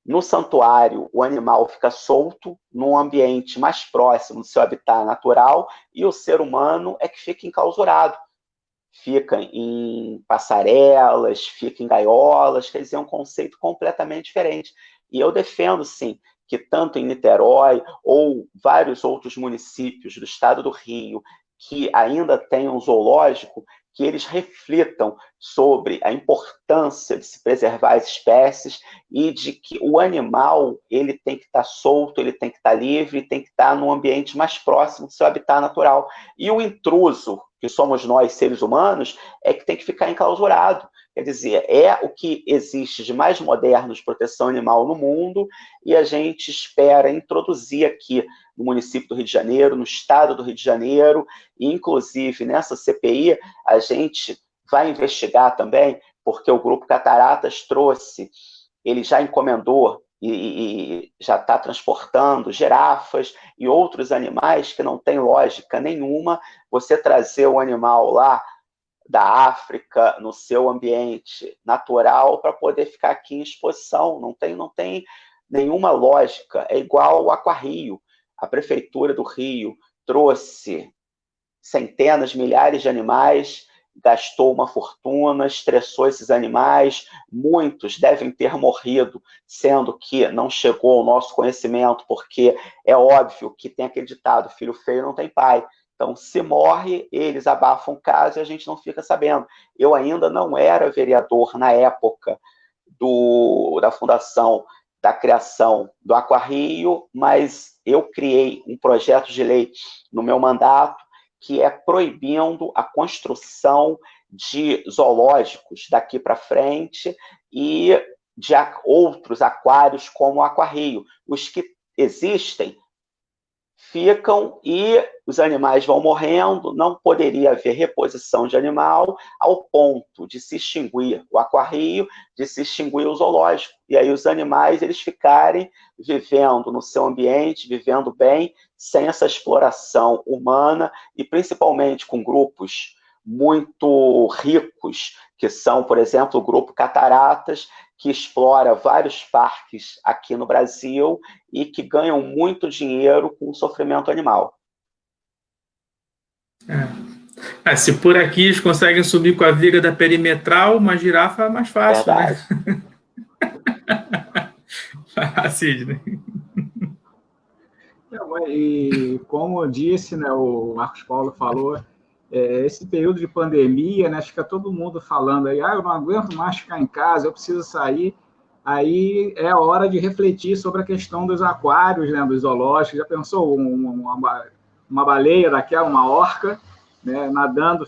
B: No santuário, o animal fica solto num ambiente mais próximo do seu habitat natural e o ser humano é que fica enclausurado. Fica em passarelas, fica em gaiolas, quer dizer, é um conceito completamente diferente. E eu defendo, sim, que tanto em Niterói ou vários outros municípios do estado do Rio que ainda tenham um zoológico, que eles reflitam sobre a importância de se preservar as espécies e de que o animal ele tem que estar solto, ele tem que estar livre, tem que estar num ambiente mais próximo do seu habitat natural. E o intruso, que somos nós, seres humanos, é que tem que ficar enclausurado. Quer dizer, é o que existe de mais moderno de proteção animal no mundo e a gente espera introduzir aqui no município do Rio de Janeiro, no estado do Rio de Janeiro, e inclusive nessa CPI a gente vai investigar também, porque o Grupo Cataratas trouxe, ele já encomendou e já está transportando girafas e outros animais que não tem lógica nenhuma você trazer o animal lá da África no seu ambiente natural para poder ficar aqui em exposição. Não tem nenhuma lógica. É igual o Aquarrio. A Prefeitura do Rio trouxe centenas, milhares de animais, gastou uma fortuna, estressou esses animais, muitos devem ter morrido, sendo que não chegou ao nosso conhecimento, porque é óbvio que tem aquele ditado, filho feio não tem pai. Então, se morre, eles abafam o caso e a gente não fica sabendo. Eu ainda não era vereador na época da fundação, da criação do Aquarrio, mas eu criei um projeto de lei no meu mandato que é proibindo a construção de zoológicos daqui para frente e de outros aquários como o Aquarrio. Os que existem ficam e os animais vão morrendo, não poderia haver reposição de animal ao ponto de se extinguir o Aquarrio, de se extinguir o zoológico. E aí os animais eles ficarem vivendo no seu ambiente, vivendo bem, sem essa exploração humana e principalmente com grupos muito ricos, que são, por exemplo, o Grupo Cataratas, que explora vários parques aqui no Brasil e que ganham muito dinheiro com o sofrimento animal.
A: Se por aqui eles conseguem subir com a viga da perimetral, uma girafa é mais fácil, verdade, né? Sidney.
C: E como disse, né, o Marcos Paulo falou, esse período de pandemia, né, fica todo mundo falando aí, eu não aguento mais ficar em casa, eu preciso sair. Aí é hora de refletir sobre a questão dos aquários, né, dos zoológicos. Já pensou uma baleia daquela, uma orca, né,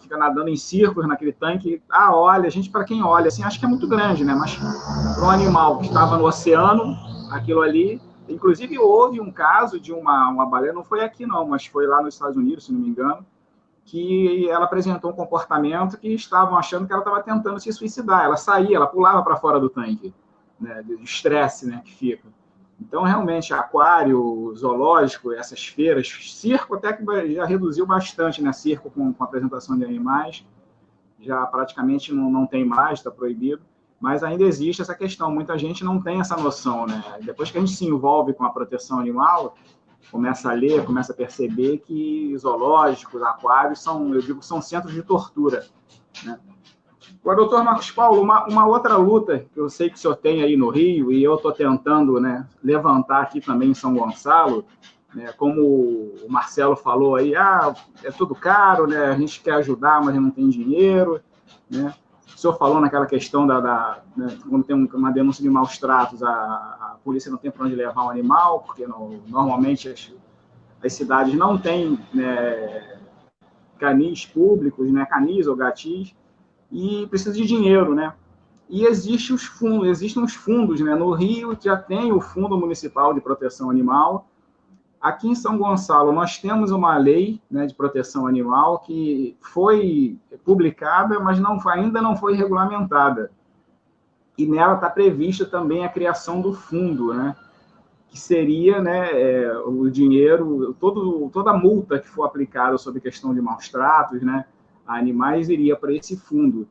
C: fica nadando em círculos naquele tanque? Olha, para quem olha, assim, acho que é muito grande, né? Mas para um animal que estava no oceano, aquilo ali... Inclusive, houve um caso de uma baleia, não foi aqui não, mas foi lá nos Estados Unidos, se não me engano, que ela apresentou um comportamento que estavam achando que ela estava tentando se suicidar. Ela saía, ela pulava para fora do tanque, né, de estresse, né, que fica. Então, realmente, aquário, zoológico, essas feiras, circo até que já reduziu bastante, né, circo com apresentação de animais, já praticamente não tem mais, está proibido, mas ainda existe essa questão, muita gente não tem essa noção, né? Depois que a gente se envolve com a proteção animal, começa a ler, começa a perceber que zoológicos, aquários são centros de tortura, né? Agora, doutor Marcos Paulo, uma outra luta que eu sei que o senhor tem aí no Rio, e eu estou tentando, né, levantar aqui também em São Gonçalo, né, como o Marcelo falou aí, é tudo caro, né, a gente quer ajudar, mas não tem dinheiro, né? O senhor falou naquela questão né, quando tem uma denúncia de maus tratos, a polícia não tem para onde levar o animal, porque normalmente as cidades não têm, né, canis públicos, né, canis ou gatis, e precisa de dinheiro, né? E existem os fundos, né? No Rio já tem o Fundo Municipal de Proteção Animal. Aqui em São Gonçalo nós temos uma lei, né, de proteção animal que foi publicada, mas ainda não foi regulamentada. E nela está prevista também a criação do fundo, né? Que seria, né, o dinheiro, toda a multa que for aplicada sobre questão de maus tratos, né, a animais iria para esse fundo.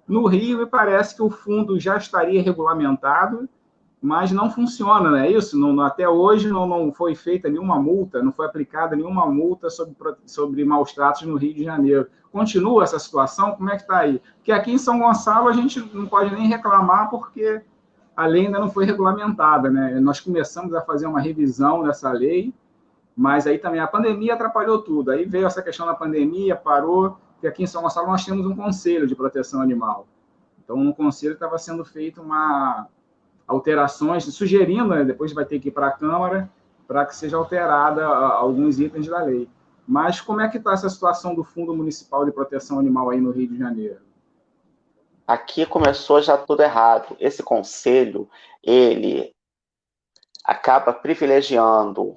C: No Rio, me parece que o fundo já estaria regulamentado, mas não funciona, não é isso? Até hoje não foi feita nenhuma multa, não foi aplicada nenhuma multa sobre maus tratos no Rio de Janeiro. Continua essa situação? Como é que está aí? Porque aqui em São Gonçalo a gente não pode nem reclamar porque a lei ainda não foi regulamentada, né? Nós começamos a fazer uma revisão dessa lei, mas aí também a pandemia atrapalhou tudo. Aí veio essa questão da pandemia, parou, e aqui em São Gonçalo nós temos um conselho de proteção animal. Então, no conselho estava sendo feita alterações, sugerindo, né, depois vai ter que ir para a Câmara, para que seja alterada alguns itens da lei. Mas como é que está essa situação do Fundo Municipal de Proteção Animal aí no Rio de Janeiro?
B: Aqui começou já tudo errado. Esse conselho, ele acaba privilegiando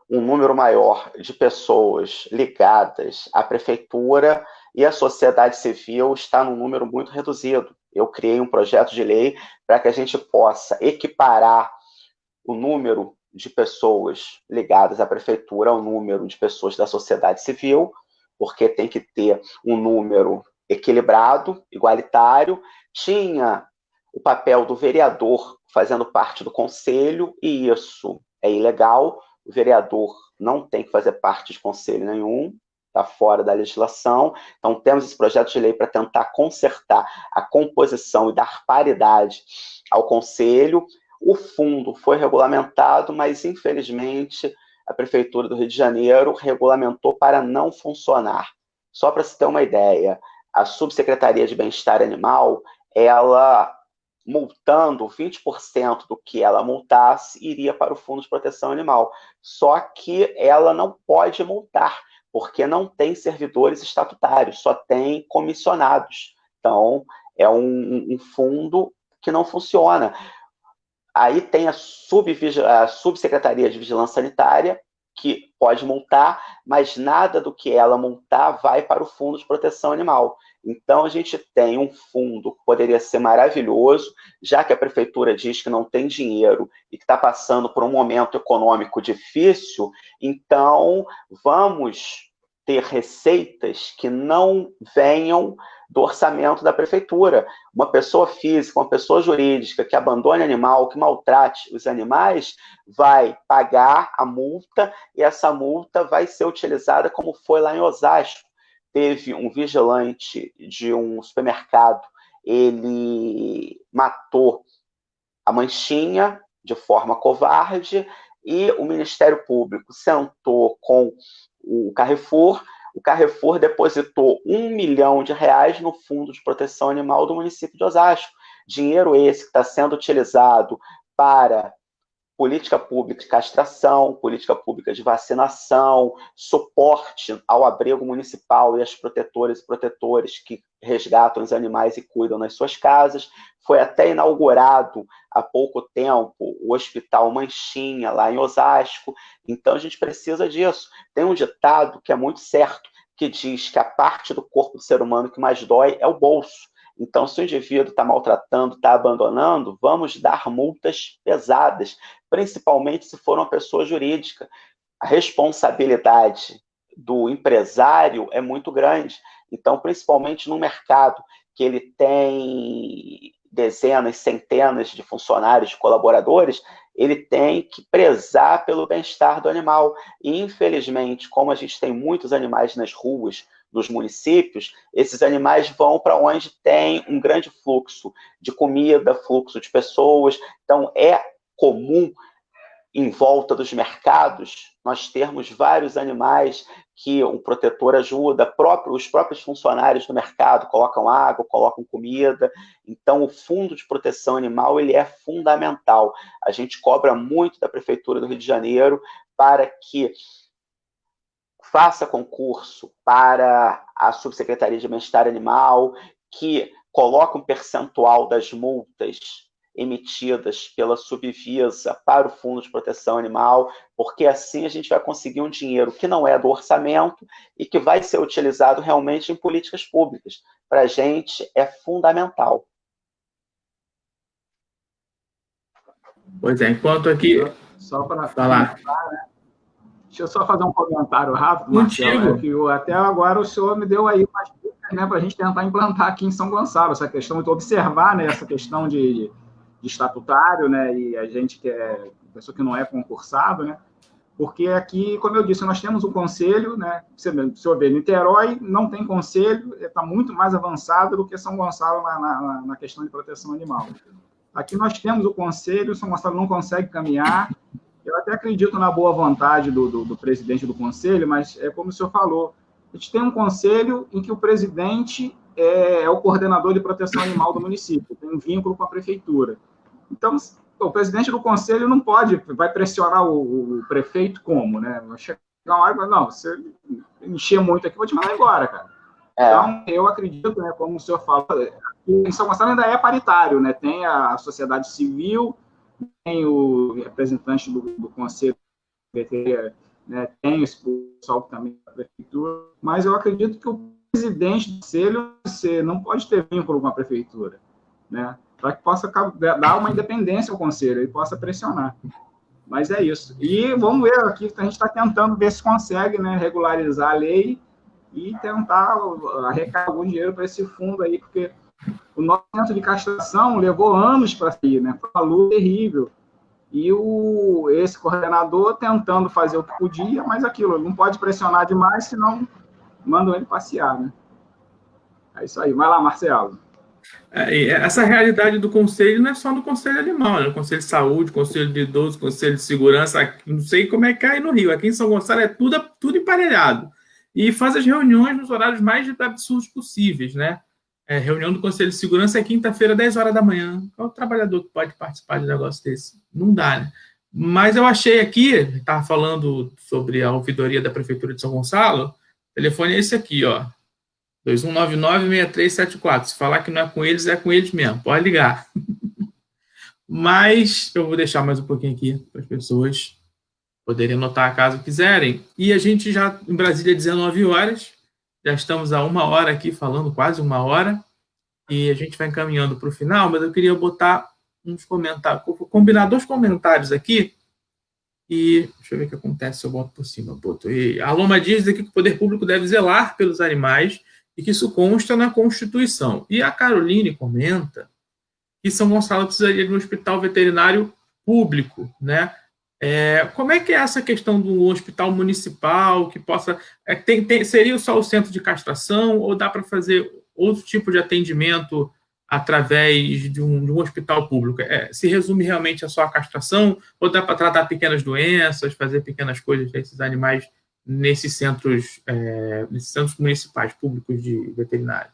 B: um número maior de pessoas ligadas à prefeitura e a sociedade civil está num número muito reduzido. Eu criei um projeto de lei para que a gente possa equiparar o número de pessoas ligadas à prefeitura ao número de pessoas da sociedade civil, porque tem que ter um número equilibrado, igualitário. Tinha o papel do vereador fazendo parte do conselho, e isso é ilegal. O vereador não tem que fazer parte de conselho nenhum, está fora da legislação. Então, temos esse projeto de lei para tentar consertar a composição e dar paridade ao conselho. O fundo foi regulamentado, mas, infelizmente, a Prefeitura do Rio de Janeiro regulamentou para não funcionar. Só para se ter uma ideia, a Subsecretaria de Bem-Estar Animal, ela, multando 20% do que ela multasse, iria para o Fundo de Proteção Animal. Só que ela não pode multar, porque não tem servidores estatutários, só tem comissionados. Então, é um fundo que não funciona. Aí tem a Subsecretaria de Vigilância Sanitária, que pode multar, mas nada do que ela multar vai para o Fundo de Proteção Animal. Então, a gente tem um fundo que poderia ser maravilhoso, já que a prefeitura diz que não tem dinheiro e que está passando por um momento econômico difícil. Então, vamos ter receitas que não venham do orçamento da prefeitura. Uma pessoa física, uma pessoa jurídica que abandone animal, que maltrate os animais, vai pagar a multa, e essa multa vai ser utilizada como foi lá em Osasco. Teve um vigilante de um supermercado, ele matou a manchinha de forma covarde, e o Ministério Público sentou com o Carrefour depositou R$1 milhão no Fundo de Proteção Animal do município de Osasco. Dinheiro esse que está sendo utilizado para política pública de castração, política pública de vacinação, suporte ao abrigo municipal e aos protetores e protetores que resgatam os animais e cuidam nas suas casas. Foi até inaugurado há pouco tempo o Hospital Manchinha, lá em Osasco. Então, a gente precisa disso. Tem um ditado que é muito certo, que diz que a parte do corpo do ser humano que mais dói é o bolso. Então, se o indivíduo está maltratando, está abandonando, vamos dar multas pesadas, principalmente se for uma pessoa jurídica. A responsabilidade do empresário é muito grande. Então, principalmente no mercado, que ele tem dezenas, centenas de funcionários, de colaboradores, ele tem que prezar pelo bem-estar do animal. E, infelizmente, como a gente tem muitos animais nas ruas, dos municípios, esses animais vão para onde tem um grande fluxo de comida, fluxo de pessoas. Então, é comum, em volta dos mercados, nós termos vários animais que o protetor ajuda, os próprios funcionários do mercado colocam água, colocam comida. Então, o Fundo de Proteção Animal, ele é fundamental. A gente cobra muito da Prefeitura do Rio de Janeiro para que faça concurso para a Subsecretaria de Bem-Estar Animal, que coloque um percentual das multas emitidas pela Subvisa para o Fundo de Proteção Animal, porque assim a gente vai conseguir um dinheiro que não é do orçamento e que vai ser utilizado realmente em políticas públicas. Para a gente é fundamental.
A: Pois é, enquanto aqui...
C: Só para
A: falar,
C: né? Deixa eu só fazer um comentário rápido, Marcelo.
A: Contigo.
C: Que até agora o senhor me deu aí umas dicas né, para a gente tentar implantar aqui em São Gonçalo, essa questão de observar, né, essa questão de estatutário, né, e a gente que é pessoa que não é concursado, né, porque aqui, como eu disse, nós temos um conselho, né, se eu ver, Niterói não tem conselho, está muito mais avançado do que São Gonçalo na questão de proteção animal. Aqui nós temos o conselho, São Gonçalo não consegue caminhar. Eu até acredito na boa vontade do presidente do conselho, mas é como o senhor falou, a gente tem um conselho em que o presidente é o coordenador de proteção animal do município, tem um vínculo com a prefeitura. Então, o presidente do conselho não pode, vai pressionar o prefeito como, né? Vai chegar uma hora e falar, não, você encher muito aqui, vou te mandar embora, cara. Então, eu acredito, né, como o senhor fala, em São Gonçalo ainda é paritário, né? Tem a sociedade civil, tem o representante do conselho veterinário, né? Tem o pessoal também da prefeitura, mas eu acredito que o presidente do conselho não pode ter vínculo com a prefeitura, né? Para que possa dar uma independência ao conselho e possa pressionar. Mas é isso. E vamos ver aqui, a gente está tentando ver se consegue, né, regularizar a lei e tentar arrecadar algum dinheiro para esse fundo aí, porque o nosso centro de castração levou anos para sair, né? Foi uma luta terrível. E esse coordenador tentando fazer o que podia, mas aquilo, não pode pressionar demais, senão mandam ele passear, né? É isso aí. Vai lá, Marcelo.
A: Essa realidade do conselho não é só no conselho animal, né? O conselho de saúde, conselho de idoso, conselho de segurança, não sei como é que é aí no Rio. Aqui em São Gonçalo é tudo emparelhado. E faz as reuniões nos horários mais absurdos possíveis, né? Reunião do conselho de segurança é quinta-feira, 10 horas da manhã. Qual o trabalhador que pode participar de um negócio desse? Não dá, né? Mas eu achei aqui, estava falando sobre a ouvidoria da Prefeitura de São Gonçalo, o telefone é esse aqui, ó. 2199-6374. Se falar que não é com eles mesmo. Pode ligar. Mas eu vou deixar mais um pouquinho aqui para as pessoas poderem anotar caso quiserem. E a gente já, em Brasília, 19 horas, já estamos a 1 hora aqui falando, quase 1 hora, e a gente vai encaminhando para o final, mas eu queria botar uns comentários, combinar 2 comentários aqui, e deixa eu ver o que acontece se eu boto por cima. A Loma diz aqui que o poder público deve zelar pelos animais e que isso consta na Constituição. E a Caroline comenta que São Gonçalo precisaria de um hospital veterinário público, né? Como é que é essa questão do hospital municipal que possa... seria só o centro de castração ou dá para fazer outro tipo de atendimento através de um hospital público? Se resume realmente a só a castração ou dá para tratar pequenas doenças, fazer pequenas coisas desses animais nesses centros municipais públicos de veterinário?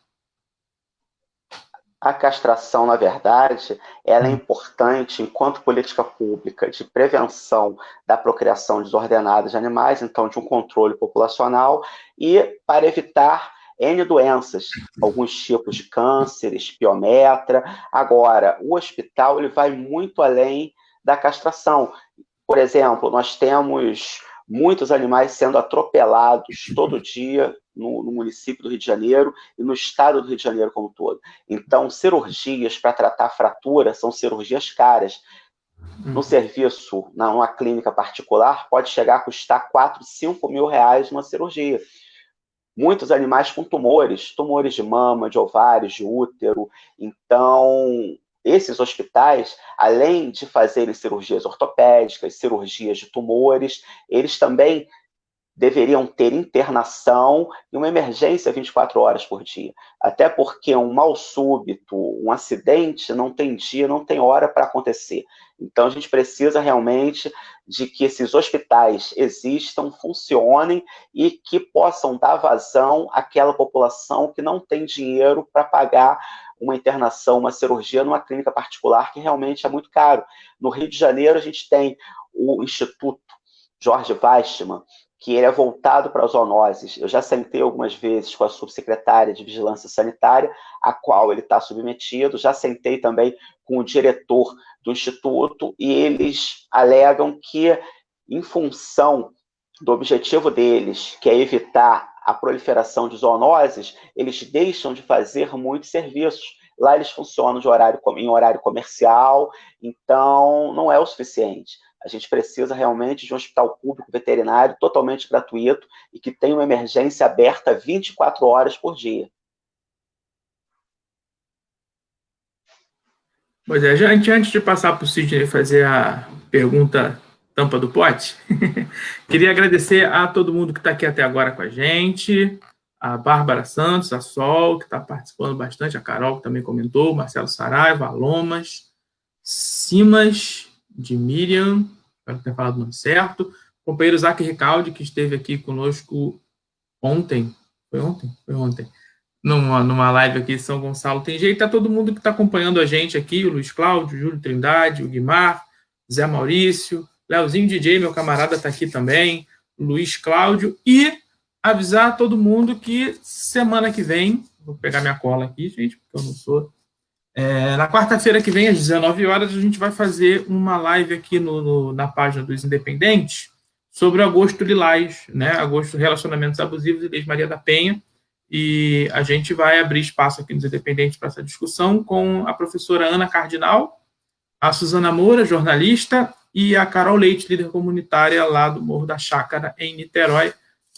B: A castração, na verdade, ela é importante enquanto política pública de prevenção da procriação desordenada de animais, então de um controle populacional, e para evitar N doenças, alguns tipos de cânceres, piometra. Agora, o hospital ele vai muito além da castração. Por exemplo, nós temos muitos animais sendo atropelados todo dia no município do Rio de Janeiro e no estado do Rio de Janeiro como um todo. Então, cirurgias para tratar fratura são cirurgias caras. No serviço, numa clínica particular, pode chegar a custar 4, 5 mil reais uma cirurgia. Muitos animais com tumores de mama, de ovários, de útero. Então, esses hospitais, além de fazerem cirurgias ortopédicas, cirurgias de tumores, eles também deveriam ter internação e uma emergência 24 horas por dia. Até porque um mal súbito, um acidente, não tem dia, não tem hora para acontecer. Então, a gente precisa realmente de que esses hospitais existam, funcionem e que possam dar vazão àquela população que não tem dinheiro para pagar uma internação, uma cirurgia numa clínica particular, que realmente é muito caro. No Rio de Janeiro, a gente tem o Instituto Jorge Weissmann, que ele é voltado para as zoonoses. Eu já sentei algumas vezes com a subsecretária de Vigilância Sanitária, a qual ele está submetido, já sentei também com o diretor do Instituto, e eles alegam que, em função do objetivo deles, que é evitar a proliferação de zoonoses, eles deixam de fazer muitos serviços. Lá eles funcionam em horário comercial, então não é o suficiente. A gente precisa realmente de um hospital público veterinário totalmente gratuito e que tenha uma emergência aberta 24 horas por dia.
A: Pois é, antes de passar para o Sidney fazer a pergunta tampa do pote, queria agradecer a todo mundo que está aqui até agora com a gente, a Bárbara Santos, a Sol, que está participando bastante, a Carol, que também comentou, o Marcelo Saraiva, a Lomas, Simas, de Miriam, espero ter falado o nome certo, o companheiro Zac Ricaldi, que esteve aqui conosco ontem, foi ontem, numa live aqui em São Gonçalo tem jeito, tá todo mundo que está acompanhando a gente aqui, o Luiz Cláudio, o Júlio Trindade, o Guimar, Zé Maurício, Leozinho DJ, meu camarada, está aqui também, o Luiz Cláudio, e avisar todo mundo que semana que vem, vou pegar minha cola aqui, gente, porque eu não sou, na quarta-feira que vem, às 19 horas, a gente vai fazer uma live aqui na página dos Independentes sobre o Agosto Lilás, né? Agosto Relacionamentos Abusivos e Leis Maria da Penha, e a gente vai abrir espaço aqui nos Independentes para essa discussão com a professora Ana Cardinal, a Suzana Moura, jornalista, e a Carol Leite, líder comunitária lá do Morro da Chácara, em Niterói.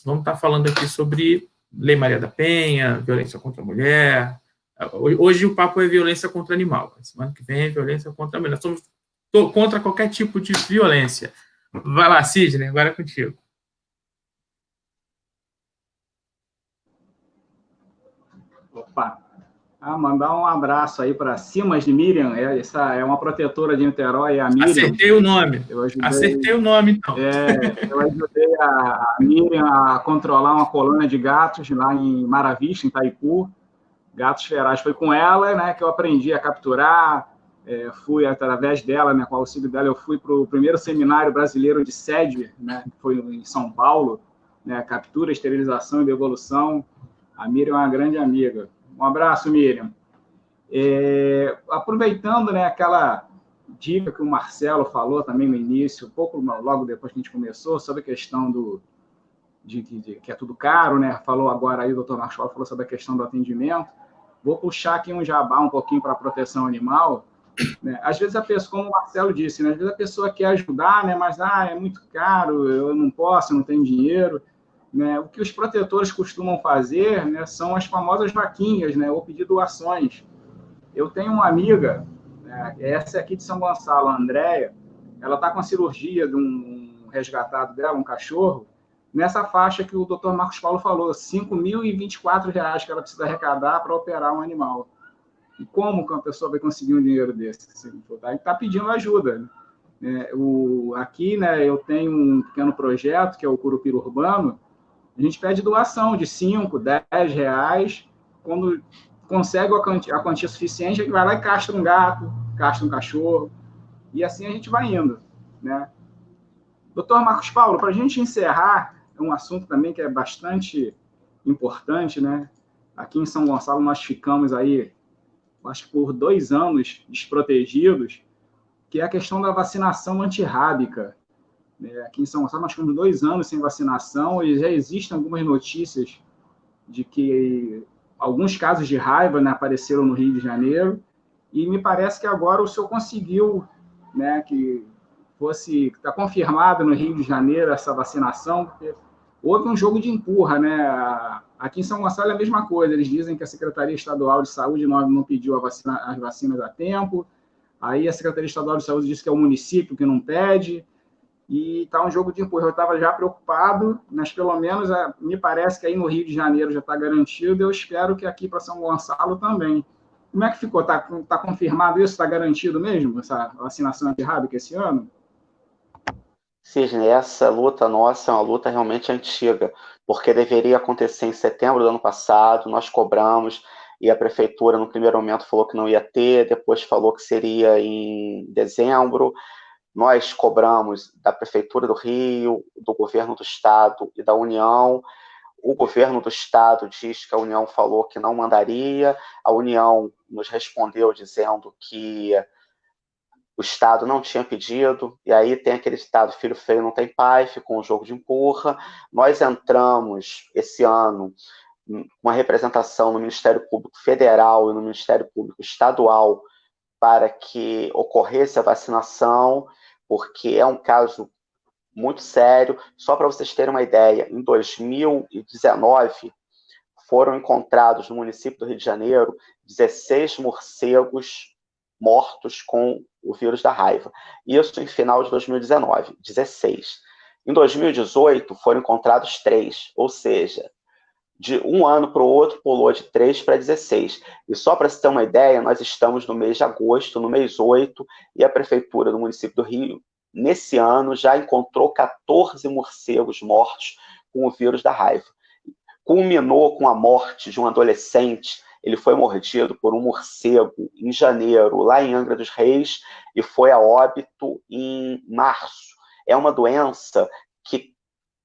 A: Vamos estar falando aqui sobre Lei Maria da Penha, violência contra a mulher. Hoje o papo é violência contra animal. Semana que vem é violência contra a mulher. Nós somos contra qualquer tipo de violência. Vai lá, Sidney, agora é contigo.
C: Opa! Mandar um abraço aí para Simas de Miriam, essa é uma protetora de Niterói, a Miriam.
A: Acertei o nome. Acertei o nome, então.
C: Eu ajudei a Miriam a controlar uma colônia de gatos lá em Maravista, em Itaipu. Gatos ferais. Foi com ela, né, que eu aprendi a capturar. Fui, através dela, né, com o auxílio dela, eu fui para o primeiro seminário brasileiro de sede, né, que foi em São Paulo, né, captura, esterilização e devolução. A Miriam é uma grande amiga. Um abraço, Miriam. Aproveitando, né, aquela dica que o Marcelo falou também no início, logo depois que a gente começou, sobre a questão de que é tudo caro, né? Falou agora aí, o doutor Marcos falou sobre a questão do atendimento. Vou puxar aqui um jabá um pouquinho para a proteção animal. Né? Às vezes a pessoa, como o Marcelo disse, né, às vezes a pessoa quer ajudar, né, mas é muito caro, eu não posso, não tenho dinheiro. Né? O que os protetores costumam fazer, né, são as famosas vaquinhas, né, ou pedir doações. Eu tenho uma amiga, né, essa aqui de São Gonçalo, a Andréia, ela está com a cirurgia de um resgatado dela, um cachorro, nessa faixa que o doutor Marcos Paulo falou, R$ 5.024 que ela precisa arrecadar para operar um animal. E como que uma pessoa vai conseguir um dinheiro desse? Está pedindo ajuda. Né? Aqui, né, eu tenho um pequeno projeto, que é o Curupira Urbano. A gente pede doação de 5, 10 reais. Quando consegue a quantia suficiente, a gente vai lá e castra um gato, castra um cachorro. E assim a gente vai indo. Né? Doutor Marcos Paulo, para a gente encerrar, é um assunto também que é bastante importante, né? Aqui em São Gonçalo nós ficamos aí, acho que por 2 anos desprotegidos, que é a questão da vacinação antirrábica. Aqui em São Gonçalo nós ficamos 2 anos sem vacinação e já existem algumas notícias de que alguns casos de raiva, né, apareceram no Rio de Janeiro, e me parece que agora o senhor conseguiu, né, que está confirmado no Rio de Janeiro essa vacinação, porque houve um jogo de empurra, né? Aqui em São Gonçalo é a mesma coisa, eles dizem que a Secretaria Estadual de Saúde não pediu as vacinas a tempo, aí a Secretaria Estadual de Saúde disse que é o município que não pede, e está um jogo de empurra. Eu estava já preocupado, mas pelo menos me parece que aí no Rio de Janeiro já está garantido, eu espero que aqui para São Gonçalo também. Como é que ficou? Está confirmado isso? Está garantido mesmo essa vacinação antirrábica esse ano?
B: Sidney, essa luta nossa é uma luta realmente antiga, porque deveria acontecer em setembro do ano passado, nós cobramos, e a prefeitura, no primeiro momento, falou que não ia ter, depois falou que seria em dezembro. Nós cobramos da Prefeitura do Rio, do Governo do Estado e da União. O Governo do Estado diz que a União falou que não mandaria, a União nos respondeu dizendo que o Estado não tinha pedido, e aí tem aquele Estado, filho feio não tem pai, ficou um jogo de empurra. Nós entramos esse ano com uma representação no Ministério Público Federal e no Ministério Público Estadual para que ocorresse a vacinação, porque é um caso muito sério. Só para vocês terem uma ideia, em 2019, foram encontrados no município do Rio de Janeiro 16 morcegos mortos com o vírus da raiva. Isso em final de 2019, 16. Em 2018, foram encontrados 3, ou seja, de um ano para o outro, pulou de 3 para 16. E só para se ter uma ideia, nós estamos no mês de agosto, no mês 8, e a Prefeitura do município do Rio, nesse ano, já encontrou 14 morcegos mortos com o vírus da raiva. Culminou com a morte de um adolescente. Ele foi mordido por um morcego em janeiro, lá em Angra dos Reis, e foi a óbito em março. É uma doença que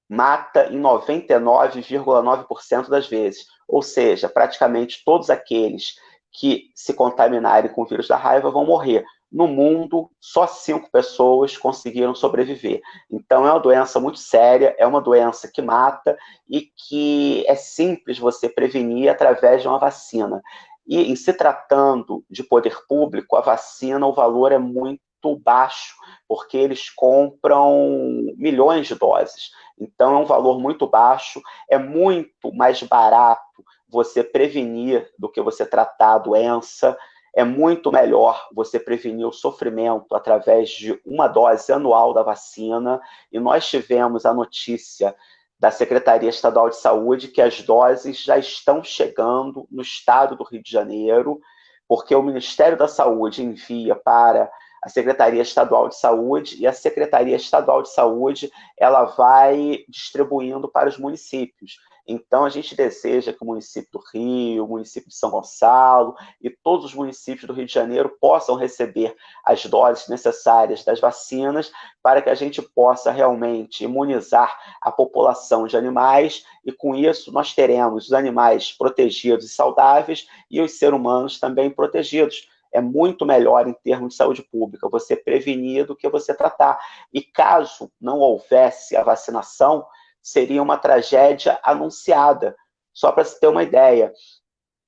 B: mata em 99,9% das vezes. Ou seja, praticamente todos aqueles que se contaminarem com o vírus da raiva vão morrer. No mundo, só 5 pessoas conseguiram sobreviver. Então, é uma doença muito séria, é uma doença que mata e que é simples você prevenir através de uma vacina. E, em se tratando de poder público, a vacina, o valor é muito baixo, porque eles compram milhões de doses. Então, é um valor muito baixo, é muito mais barato você prevenir do que você tratar a doença. É muito melhor você prevenir o sofrimento através de uma dose anual da vacina. E nós tivemos a notícia da Secretaria Estadual de Saúde que as doses já estão chegando no estado do Rio de Janeiro, porque o Ministério da Saúde envia para a Secretaria Estadual de Saúde, e a Secretaria Estadual de Saúde ela vai distribuindo para os municípios. Então, a gente deseja que o município do Rio, o município de São Gonçalo e todos os municípios do Rio de Janeiro possam receber as doses necessárias das vacinas para que a gente possa realmente imunizar a população de animais, e com isso nós teremos os animais protegidos e saudáveis e os seres humanos também protegidos. É muito melhor em termos de saúde pública você prevenir do que você tratar. E caso não houvesse a vacinação, seria uma tragédia anunciada. Só para se ter uma ideia,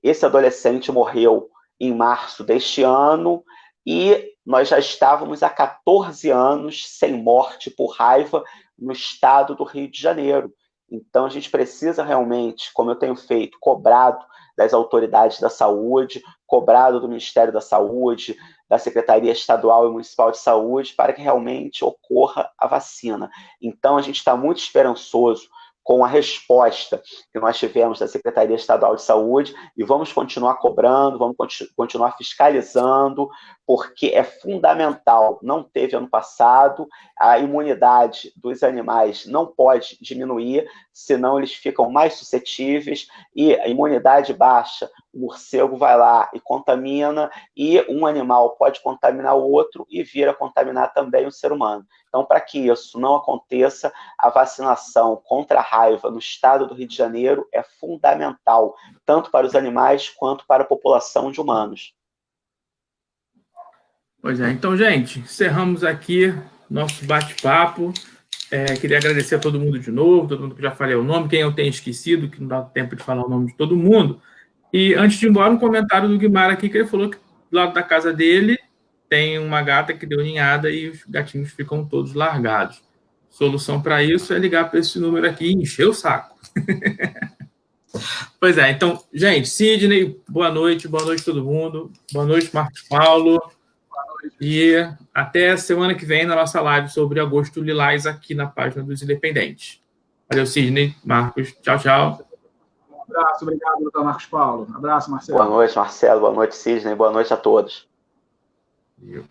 B: esse adolescente morreu em março deste ano e nós já estávamos há 14 anos sem morte por raiva no estado do Rio de Janeiro. Então, a gente precisa realmente, como eu tenho feito, cobrado das autoridades da saúde, cobrado do Ministério da Saúde, da Secretaria Estadual e Municipal de Saúde, para que realmente ocorra a vacina. Então, a gente está muito esperançoso com a resposta que nós tivemos da Secretaria Estadual de Saúde, e vamos continuar cobrando, vamos continuar fiscalizando, porque é fundamental. Não teve ano passado, a imunidade dos animais não pode diminuir, senão eles ficam mais suscetíveis, e a imunidade baixa, o morcego vai lá e contamina, e um animal pode contaminar o outro e vir a contaminar também o ser humano. Então, para que isso não aconteça, a vacinação contra a raiva no estado do Rio de Janeiro é fundamental, tanto para os animais quanto para a população de humanos.
A: Pois é, então, gente, encerramos aqui nosso bate-papo. Queria agradecer a todo mundo de novo, todo mundo que já falei o nome, quem eu tenho esquecido, que não dá tempo de falar o nome de todo mundo. E antes de ir embora, um comentário do Guimar aqui, que ele falou que do lado da casa dele tem uma gata que deu ninhada e os gatinhos ficam todos largados. Solução para isso é ligar para esse número aqui e encher o saco. Pois é, então, gente, Sidney, boa noite todo mundo. Boa noite, Marcos Paulo. E até semana que vem na nossa live sobre Agosto Lilás aqui na página dos Independentes. Valeu, Sidney, Marcos. Tchau, tchau.
C: Um abraço, obrigado, doutor Marcos Paulo. Um abraço, Marcelo.
B: Boa noite, Marcelo. Boa noite, Sidney. Boa noite a todos.
A: Valeu.